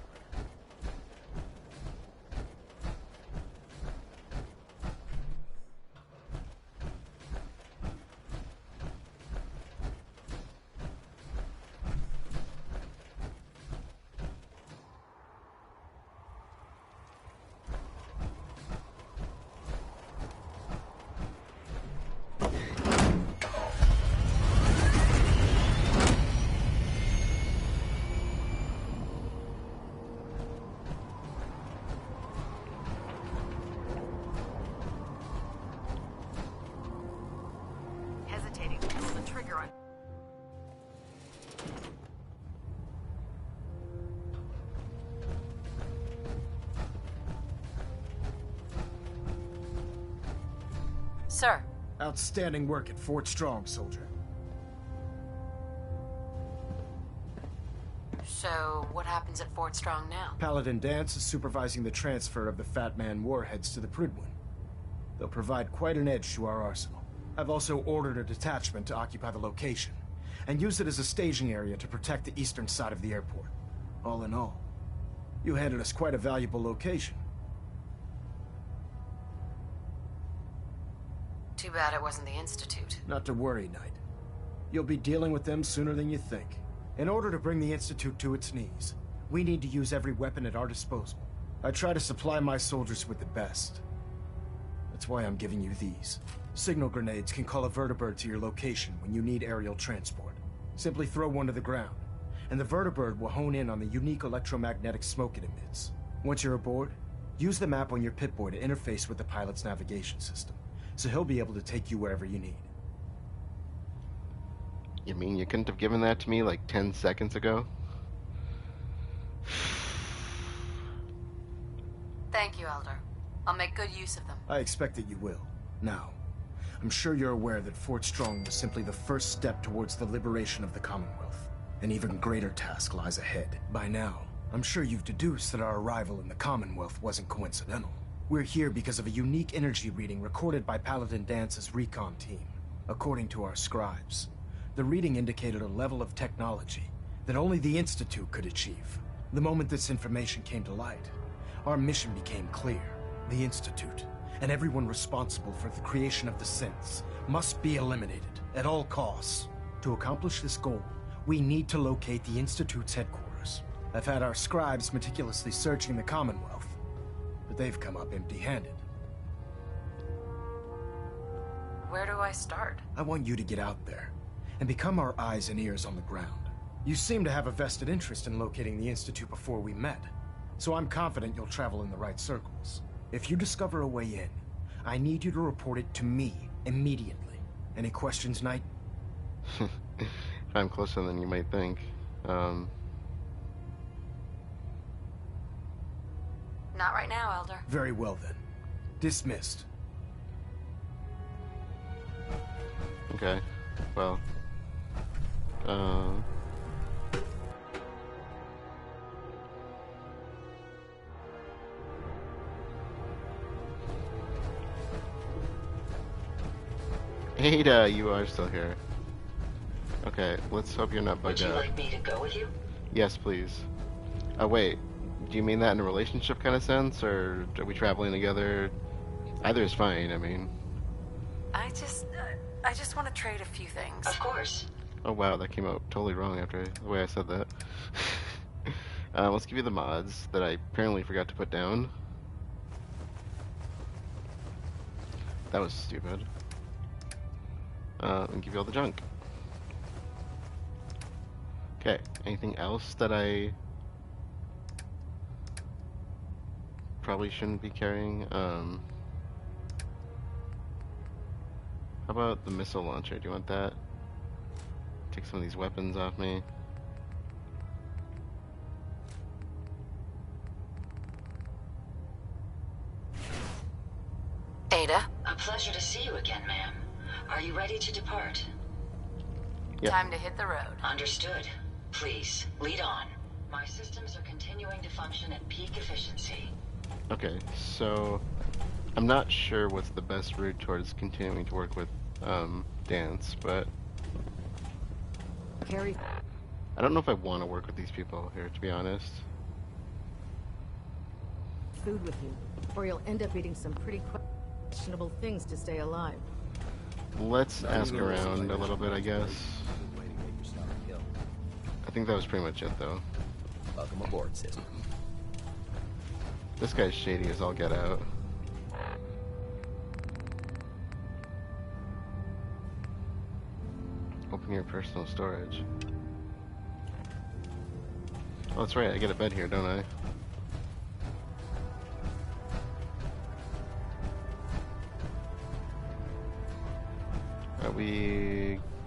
Sir. Outstanding work at Fort Strong, soldier. So, what happens at Fort Strong now? Paladin Danse is supervising the transfer of the Fat Man warheads to the Prydwen. They'll provide quite an edge to our arsenal. I've also ordered a detachment to occupy the location, and use it as a staging area to protect the eastern side of the airport. All in all, you handed us quite a valuable location. Too bad it wasn't the Institute. Not to worry, Knight. You'll be dealing with them sooner than you think. In order to bring the Institute to its knees, we need to use every weapon at our disposal. I try to supply my soldiers with the best. That's why I'm giving you these. Signal grenades can call a vertibird to your location when you need aerial transport. Simply throw one to the ground, and the vertibird will hone in on the unique electromagnetic smoke it emits. Once you're aboard, use the map on your Pip-Boy to interface with the pilot's navigation system, so he'll be able to take you wherever you need. You mean you couldn't have given that to me like 10 seconds ago? Thank you, Elder. I'll make good use of them. I expect that you will. Now, I'm sure you're aware that Fort Strong was simply the first step towards the liberation of the Commonwealth. An even greater task lies ahead. By now, I'm sure you've deduced that our arrival in the Commonwealth wasn't coincidental. We're here because of a unique energy reading recorded by Paladin Danse's recon team. According to our scribes, the reading indicated a level of technology that only the Institute could achieve. The moment this information came to light, our mission became clear. The Institute, and everyone responsible for the creation of the synths, must be eliminated at all costs. To accomplish this goal, we need to locate the Institute's headquarters. I've had our scribes meticulously searching the Commonwealth, but they've come up empty-handed. Where do I start? I want you to get out there and become our eyes and ears on the ground. You seem to have a vested interest in locating the Institute before we met, so I'm confident you'll travel in the right circles. If you discover a way in, I need you to report it to me immediately. Any questions, Knight? I'm closer than you might think. Not right now, Elder. Very well then. Dismissed. Okay. Well. Ada, you are still here. Okay, let's hope you're not bugged out. Would you like me to go with you? Yes, please. Wait. Do you mean that in a relationship kind of sense, or are we traveling together? Either is fine, I mean. I just want to trade a few things. Of course. Oh wow, that came out totally wrong after the way I said that. Let's give you the mods that I apparently forgot to put down. That was stupid. And give you all the junk. Okay, anything else that I probably shouldn't be carrying? How about the missile launcher? Do you want that? Take some of these weapons off me. Ada? A pleasure to see you again, ma'am. Are you ready to depart? Yep. Time to hit the road. Understood. Please, lead on. My systems are continuing to function at peak efficiency. Okay, so I'm not sure what's the best route towards continuing to work with Danse, but Carry. I don't know if I want to work with these people here, to be honest. Food with you, or you'll end up eating some pretty questionable things to stay alive. Let's ask around a little bit, I guess. I think that was pretty much it, though. Welcome aboard, sister. This guy's shady as all get out. Open your personal storage. Oh, that's right, I get a bed here, don't I?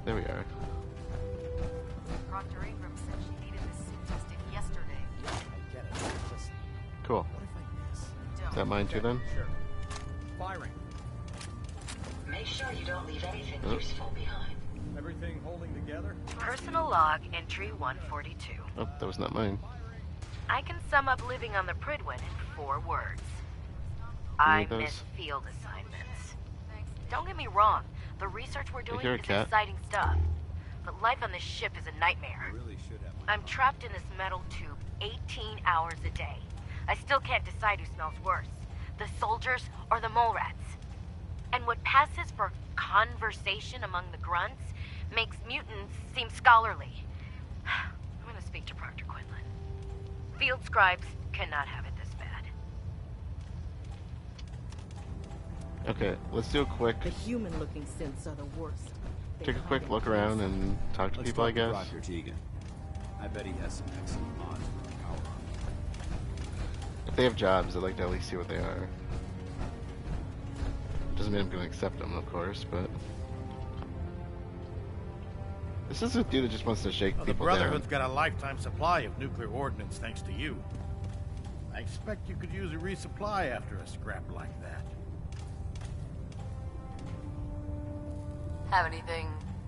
There we are. Dr. Ingram said she needed this suit tested yesterday. I get it. Listen, Cool. what if I miss? Is that mine too, then? Sure. Firing. Make sure you don't leave anything useful behind. Everything holding together? Personal log entry 142. Oh, that was not mine. I can sum up living on the Prydwen in 4 words. You I need those? miss field assignments. Don't get me wrong, the research we're doing hear a is cat? exciting stuff. But life on this ship is a nightmare. I'm trapped in this metal tube 18 hours a day. I still can't decide who smells worse, the soldiers or the mole rats. And what passes for conversation among the grunts makes mutants seem scholarly. I'm gonna speak to Proctor Quinlan. Field scribes cannot have it this bad. Okay, let's do a quick... The human-looking synths are the worst. They Take a quick hide look in around places. and talk to Let's people, I talk to guess. Proctor Tegan. I bet he has some excellent mods for the power armor. If they have jobs, I'd like to at least see what they are. Doesn't mean I'm going to accept them, of course, but... This is a dude that just wants to shake The people down. Brotherhood's got a lifetime supply of nuclear ordnance thanks to you. I expect you could use a resupply after a scrap like that. Have anything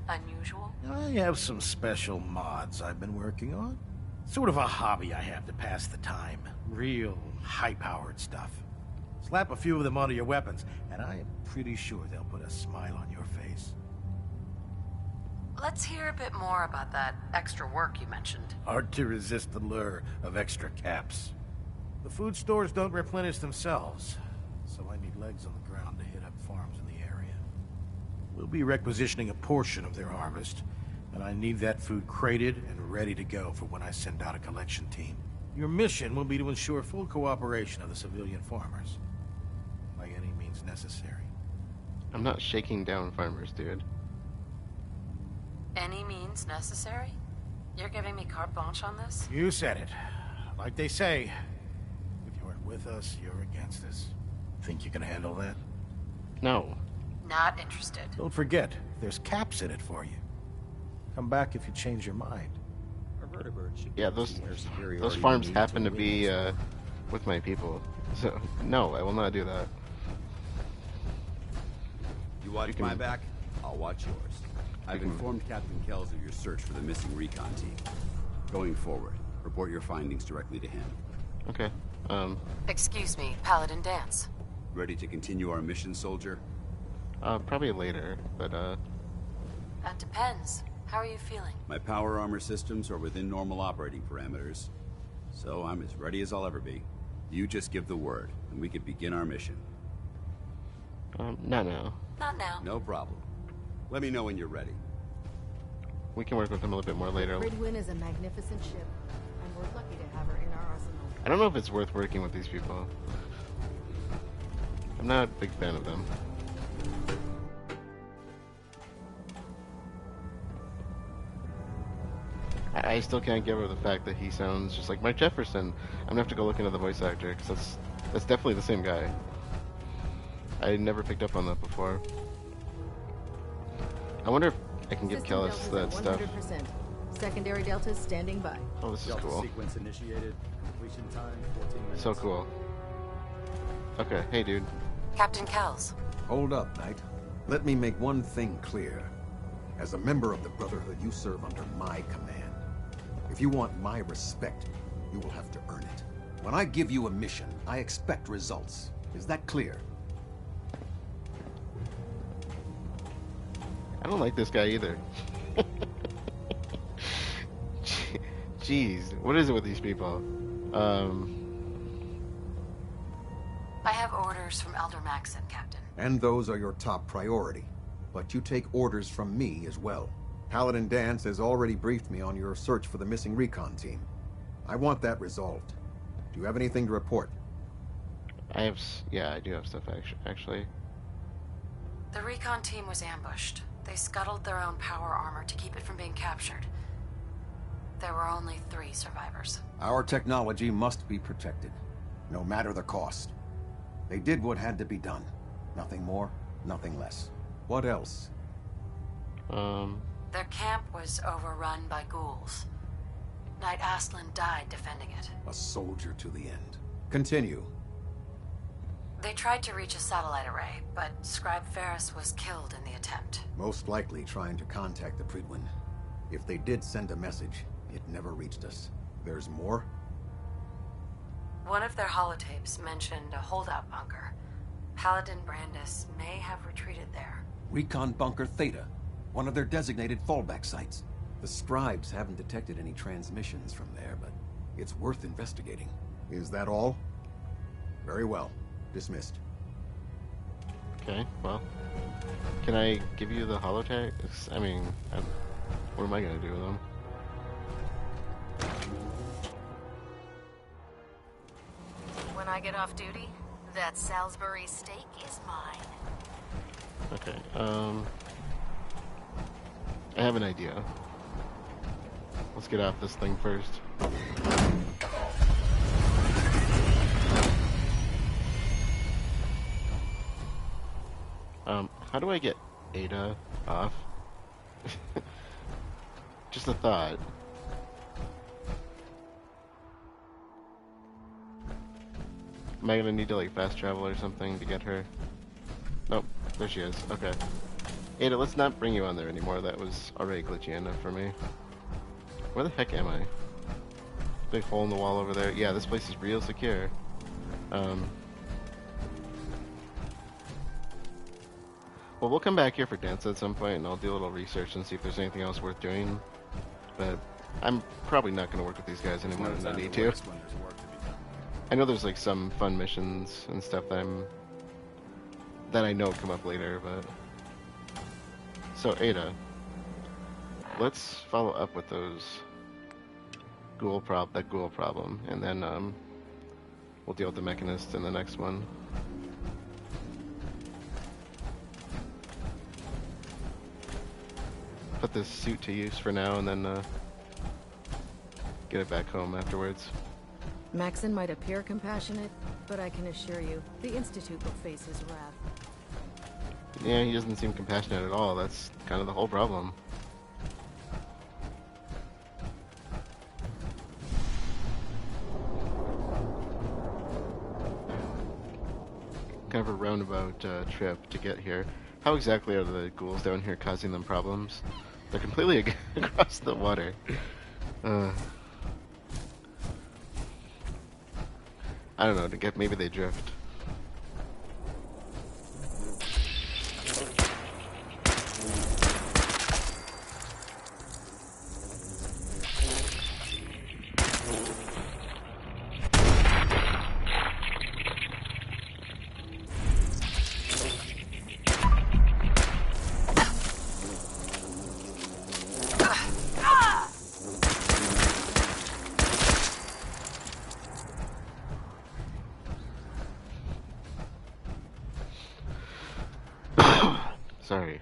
unusual? I have some special mods I've been working on. Sort of a hobby I have to pass the time. Real high-powered stuff. Slap a few of them onto your weapons, and I am pretty sure they'll put a smile on your face. Let's hear a bit more about that extra work you mentioned. Hard to resist the lure of extra caps. The food stores don't replenish themselves, so I need legs on the ground to hit up farms in the area. We'll be requisitioning a portion of their harvest, and I need that food crated and ready to go for when I send out a collection team. Your mission will be to ensure full cooperation of the civilian farmers, by any means necessary. I'm not shaking down farmers, dude. Any means necessary? You're giving me carte blanche on this? You said it. Like they say, if you aren't with us, you're against us. Think you can handle that? No. Not interested. Don't forget, there's caps in it for you. Come back if you change your mind. Yeah, those farms happen to be with my people. So, no, I will not do that. You watch my back, I'll watch yours. I've informed Captain Kells of your search for the missing recon team. Going forward, report your findings directly to him. Okay, Excuse me, Paladin Danse. Ready to continue our mission, soldier? Probably later, but, That depends. How are you feeling? My power armor systems are within normal operating parameters, so I'm as ready as I'll ever be. You just give the word, and we can begin our mission. not now. Not now. No problem. Let me know when you're ready. We can work with them a little bit more later. Prydwen is a magnificent ship, and we're lucky to have her in our arsenal. I don't know if it's worth working with these people. I'm not a big fan of them. I still can't get over the fact that he sounds just like Mike Jefferson. I'm gonna have to go look into the voice actor, because that's definitely the same guy. I never picked up on that before. I wonder if I can give System Kellis deltas that at stuff. 100%. Secondary deltas standing by. Oh, this is Delta cool. sequence initiated. Completion time 14 minutes. So cool. Okay, hey dude. Captain Kells. Hold up, Knight. Let me make one thing clear. As a member of the Brotherhood, you serve under my command. If you want my respect, you will have to earn it. When I give you a mission, I expect results. Is that clear? I don't like this guy either. Jeez, what is it with these people? I have orders from Elder Maxon, Captain. And those are your top priority. But you take orders from me as well. Paladin Danse has already briefed me on your search for the missing recon team. I want that resolved. Do you have anything to report? Yeah, I do have stuff actually. The recon team was ambushed. They scuttled their own power armor to keep it from being captured. There were only 3 survivors. Our technology must be protected, no matter the cost. They did what had to be done. Nothing more, nothing less. What else? Their camp was overrun by ghouls. Knight Aslan died defending it. A soldier to the end. Continue. They tried to reach a satellite array, but Scribe Ferris was killed in the attempt. Most likely trying to contact the Prydwen. If they did send a message, it never reached us. There's more? One of their holotapes mentioned a holdout bunker. Paladin Brandis may have retreated there. Recon Bunker Theta, one of their designated fallback sites. The scribes haven't detected any transmissions from there, but it's worth investigating. Is that all? Very well. Dismissed. Okay, well. Can I give you the holotape? I mean, what am I gonna do with them? When I get off duty, that Salisbury steak is mine. Okay, I have an idea. Let's get off this thing first. How do I get Ada off? Just a thought. Am I gonna need to like fast travel or something to get her? Nope, there she is. Okay. Ada, let's not bring you on there anymore. That was already glitchy enough for me. Where the heck am I? Big hole in the wall over there. Yeah, this place is real secure. Well, we'll come back here for Danse at some point, and I'll do a little research and see if there's anything else worth doing. But I'm probably not going to work with these guys anymore than I need to. I know there's like some fun missions and stuff that I know come up later, but... So, Ada, let's follow up with those that ghoul problem, and then we'll deal with the Mechanist in the next one. Put this suit to use for now, and then get it back home afterwards. Maxon might appear compassionate, but I can assure you, the Institute will face his wrath. Yeah, he doesn't seem compassionate at all. That's kind of the whole problem. Kind of a roundabout trip to get here. How exactly are the ghouls down here causing them problems? They're completely across the water. I don't know, maybe they drift. Sorry.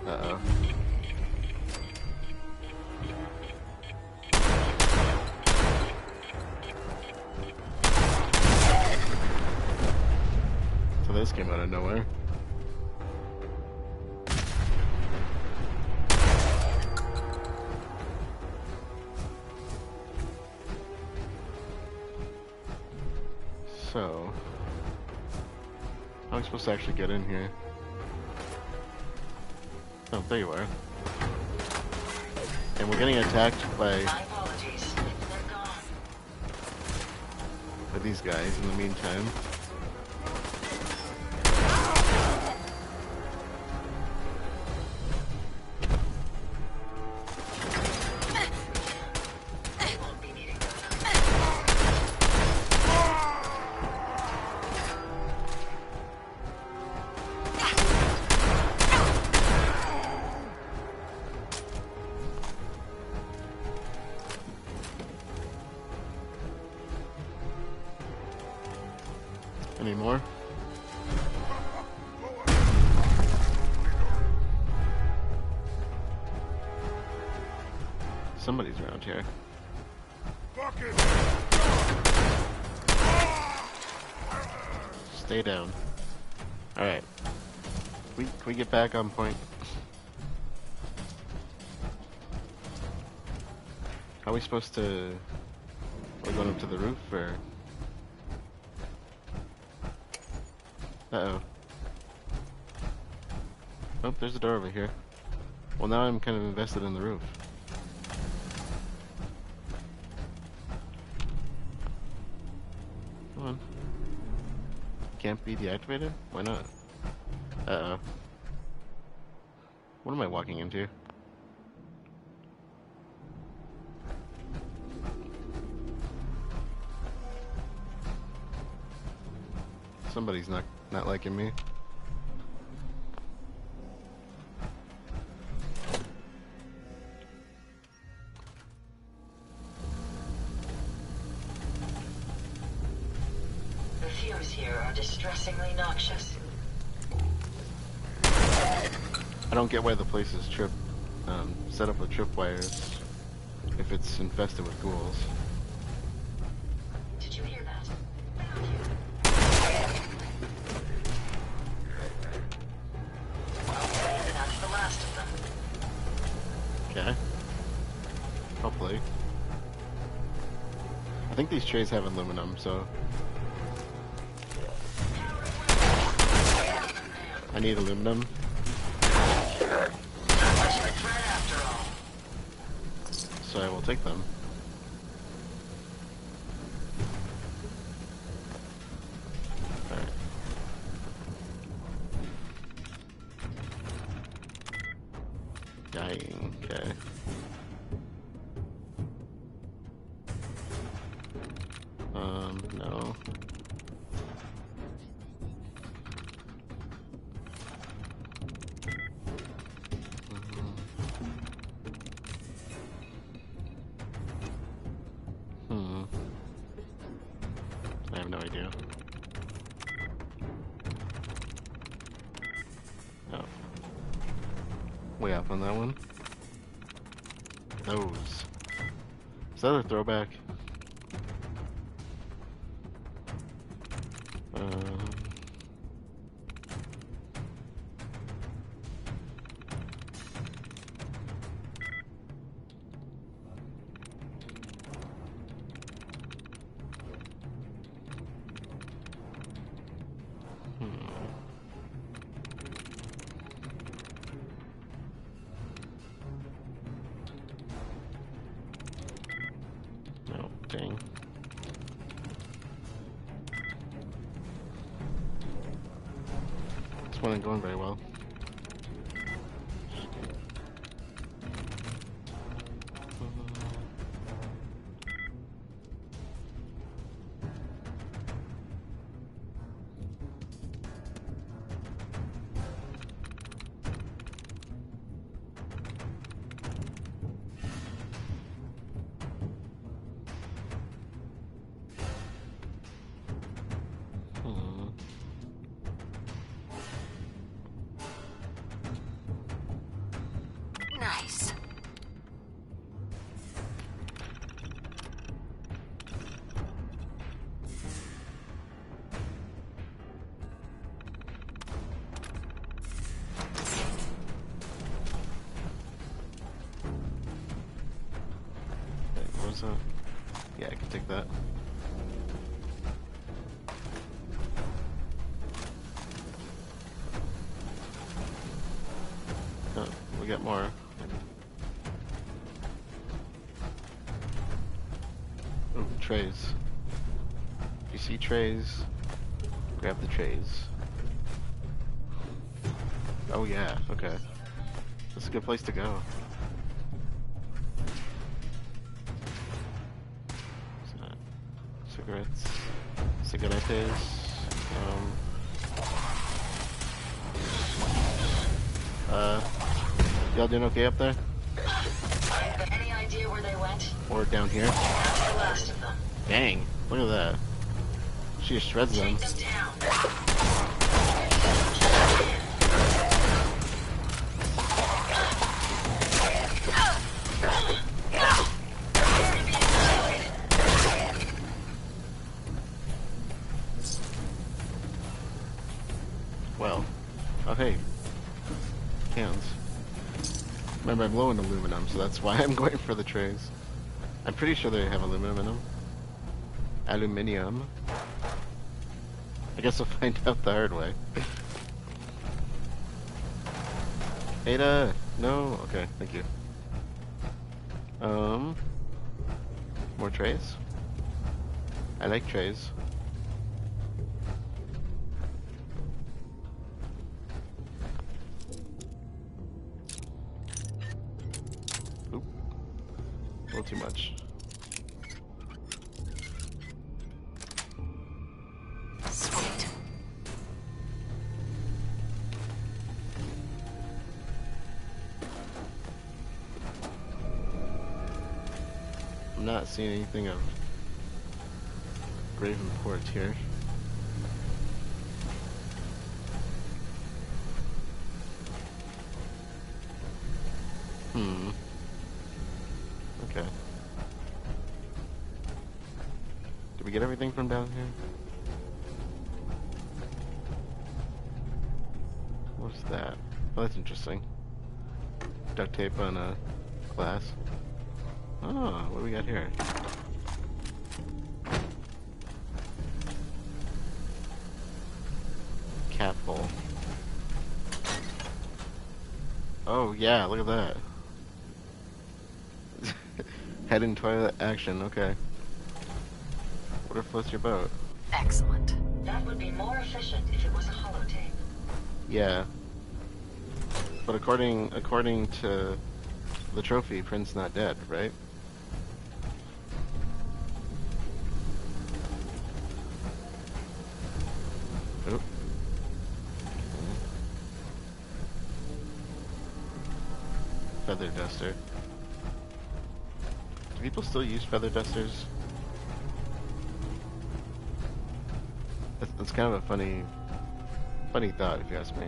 Uh-oh. So this came out of nowhere. So, how am I supposed to actually get in here? Oh, there you are. And we're getting attacked by these guys in the meantime. Any more? Somebody's around here. Stay down. Alright. Can we get back on point? How are we supposed to... Are we going up to the roof, or... Uh-oh. Oh, there's a door over here. Well, now I'm kind of invested in the roof. Come on. Can't be deactivated? Why not? Uh-oh. What am I walking into? Somebody's not liking me. The fumes here are distressingly noxious. I don't get why the place is set up with tripwires if it's infested with ghouls. Did you hear that? That's the last of them. Okay. Hopefully. I think these trays have aluminum, so... I need aluminum. So I will take them. Alright. Dying, okay. No. I have no idea. Oh. Way off on that one. Those. Is that a throwback? No, dang. This one ain't going very well. Nice. Wait, what was that? Yeah, I can take that. we got more. Ooh, trays. If you see trays, grab the trays. Oh yeah, okay. That's a good place to go. Cigarettes. Cigarettes. Y'all doing okay up there? Any idea where they went? Or down here? That's the last of them. Dang, look at that. She just shreds them. Take them down. Well, oh hey, cans. Remember, I'm low in aluminum, so that's why I'm going for the trays. I'm pretty sure they have aluminum in them. Aluminium. I guess we'll find out the hard way. Ada! No? Okay, thank you. More trays? I like trays. Oop. A little too much. Sweet. I'm not seeing anything of grave import here. Okay. Did we get everything from down here? What's that? Oh, that's interesting. Duct tape on a glass. Oh, what do we got here? Cat bowl. Oh yeah, look at that. Head in toilet action, okay. What if floats your boat? Excellent. That would be more efficient if it was a holotape. Yeah. But according to the trophy, Prince's not dead, right? Oh. Feather duster. Do people still use feather dusters? That's kind of a funny thought, if you ask me.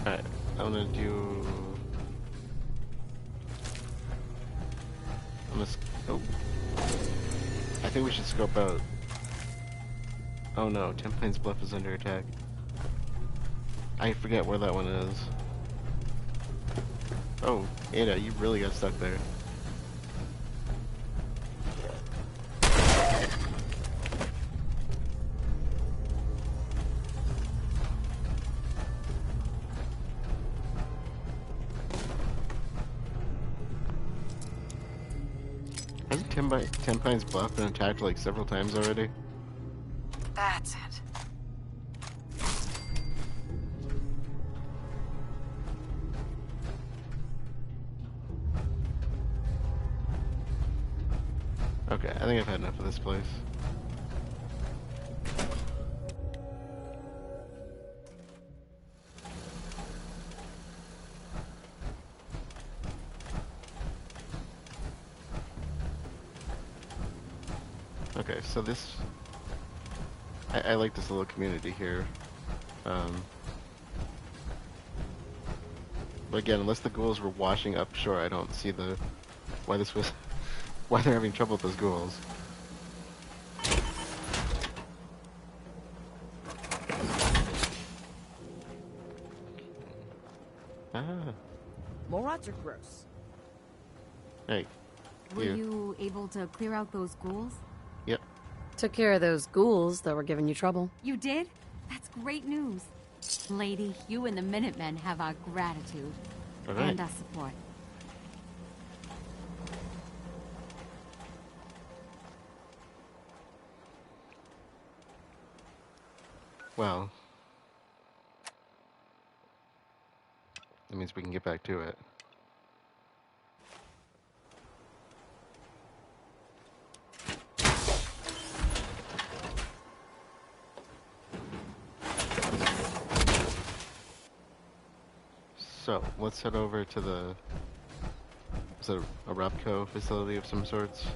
Alright, I'm gonna do... Oh. I think we should scope out... Oh no, Tempine's Bluff is under attack. I forget where that one is. Oh, Ada, you really got stuck there. Hasn't Tempine's Bluff been attacked like several times already? That's it. Okay, I think I've had enough of this place. Okay, so this... I like this little community here. But again, unless the ghouls were washing upshore, I don't see why this was... why they're having trouble with those ghouls. Morats are gross. Hey, Were you able to clear out those ghouls? Yep. Took care of those ghouls that were giving you trouble. You did? That's great news. Lady, you and the Minutemen have our gratitude. All right. And our support. Well, that means we can get back to it. So, let's head over to the... Is it a Robco facility of some sorts?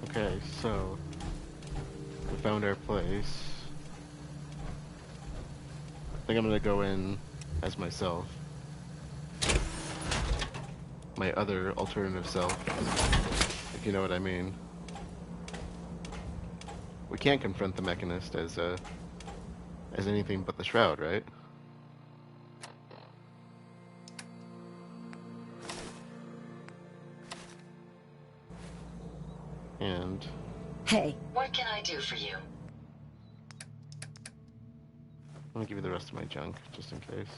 Okay, so... we found our place. I think I'm gonna go in as myself. My other alternative self, if you know what I mean. We can't confront the Mechanist as anything but the Shroud, right? And... Hey. What can I do for you? I'm gonna give you the rest of my junk, just in case.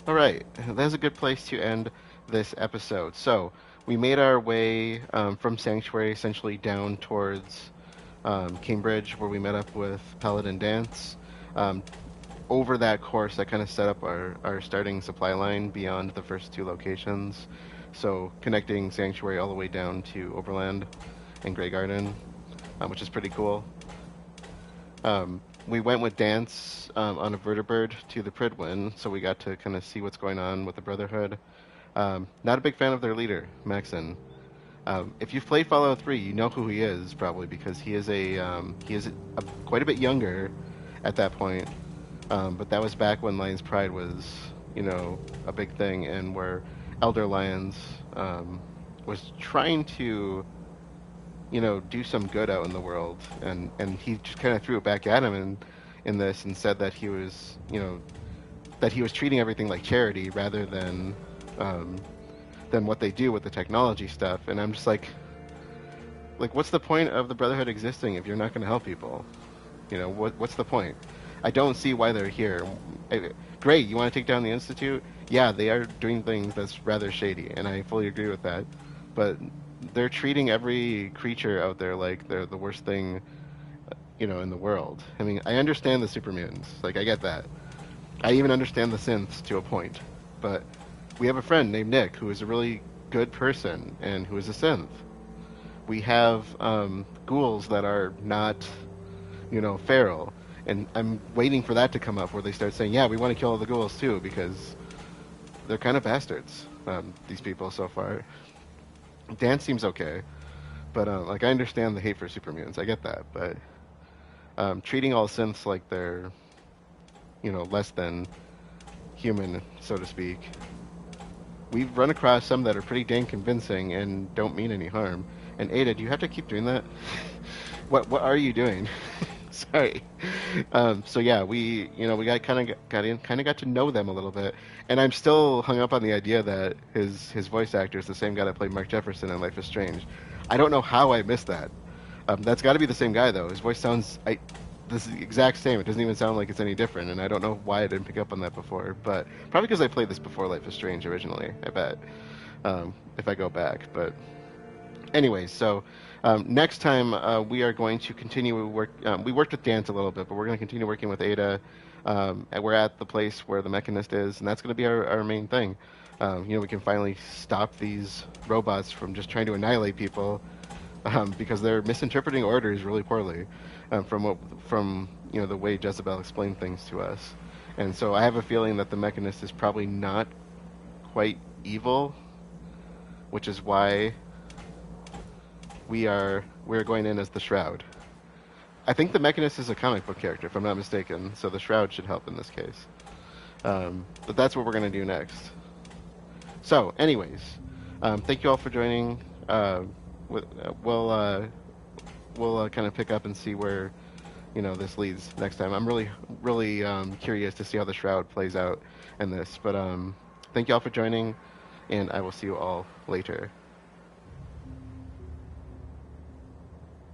Alright, that's a good place to end this episode. So, we made our way from Sanctuary essentially down towards Cambridge, where we met up with Paladin Danse. Over that course, that kind of set up our starting supply line beyond the first two locations. So, connecting Sanctuary all the way down to Oberland and Grey Garden, which is pretty cool. We went with Danse on a vertibird to the Prydwen, so we got to kind of see what's going on with the Brotherhood. Not a big fan of their leader, Maxon. If you've played Fallout 3, you know who he is, probably, because he is quite a bit younger at that point. But that was back when Lion's Pride was, you know, a big thing, and where Elder Lions was trying to, you know, do some good out in the world, and he just kind of threw it back at him in this and said that he was, you know, that he was treating everything like charity rather than what they do with the technology stuff. And I'm just like, what's the point of the Brotherhood existing if you're not going to help people? You know, what's the point? I don't see why they're here. Great, you want to take down the Institute? Yeah, they are doing things that's rather shady, and I fully agree with that. But they're treating every creature out there like they're the worst thing, you know, in the world. I mean, I understand the super mutants. Like, I get that. I even understand the synths to a point. But we have a friend named Nick who is a really good person and who is a synth. We have ghouls that are not, you know, feral. And I'm waiting for that to come up where they start saying, yeah, we want to kill all the ghouls too, because they're kind of bastards, these people so far. Dan seems okay, but like, I understand the hate for super mutants. I get that, but treating all synths like they're, you know, less than human, so to speak. We've run across some that are pretty dang convincing and don't mean any harm. And Ada, do you have to keep doing that? What are you doing? Sorry. So yeah, we got to know them a little bit, and I'm still hung up on the idea that his voice actor is the same guy that played Mark Jefferson in Life is Strange. I don't know how I missed that. That's got to be the same guy though. His voice sounds this is the exact same. It doesn't even sound like it's any different, and I don't know why I didn't pick up on that before. But probably because I played this before Life is Strange originally, I bet. If I go back, but anyways, so. Next time, we are going to continue work. We worked with Danse a little bit, but we're going to continue working with Ada. And we're at the place where the Mechanist is, and that's going to be our main thing. You know, we can finally stop these robots from just trying to annihilate people, because they're misinterpreting orders really poorly, from you know, the way Jezebel explained things to us. And so I have a feeling that the Mechanist is probably not quite evil, which is why we're going in as the Shroud. I think the Mechanist is a comic book character, if I'm not mistaken, so the Shroud should help in this case. But that's what we're going to do next. So, anyways, thank you all for joining. We'll kind of pick up and see where this leads next time. I'm really curious to see how the Shroud plays out in this. But thank you all for joining, and I will see you all later.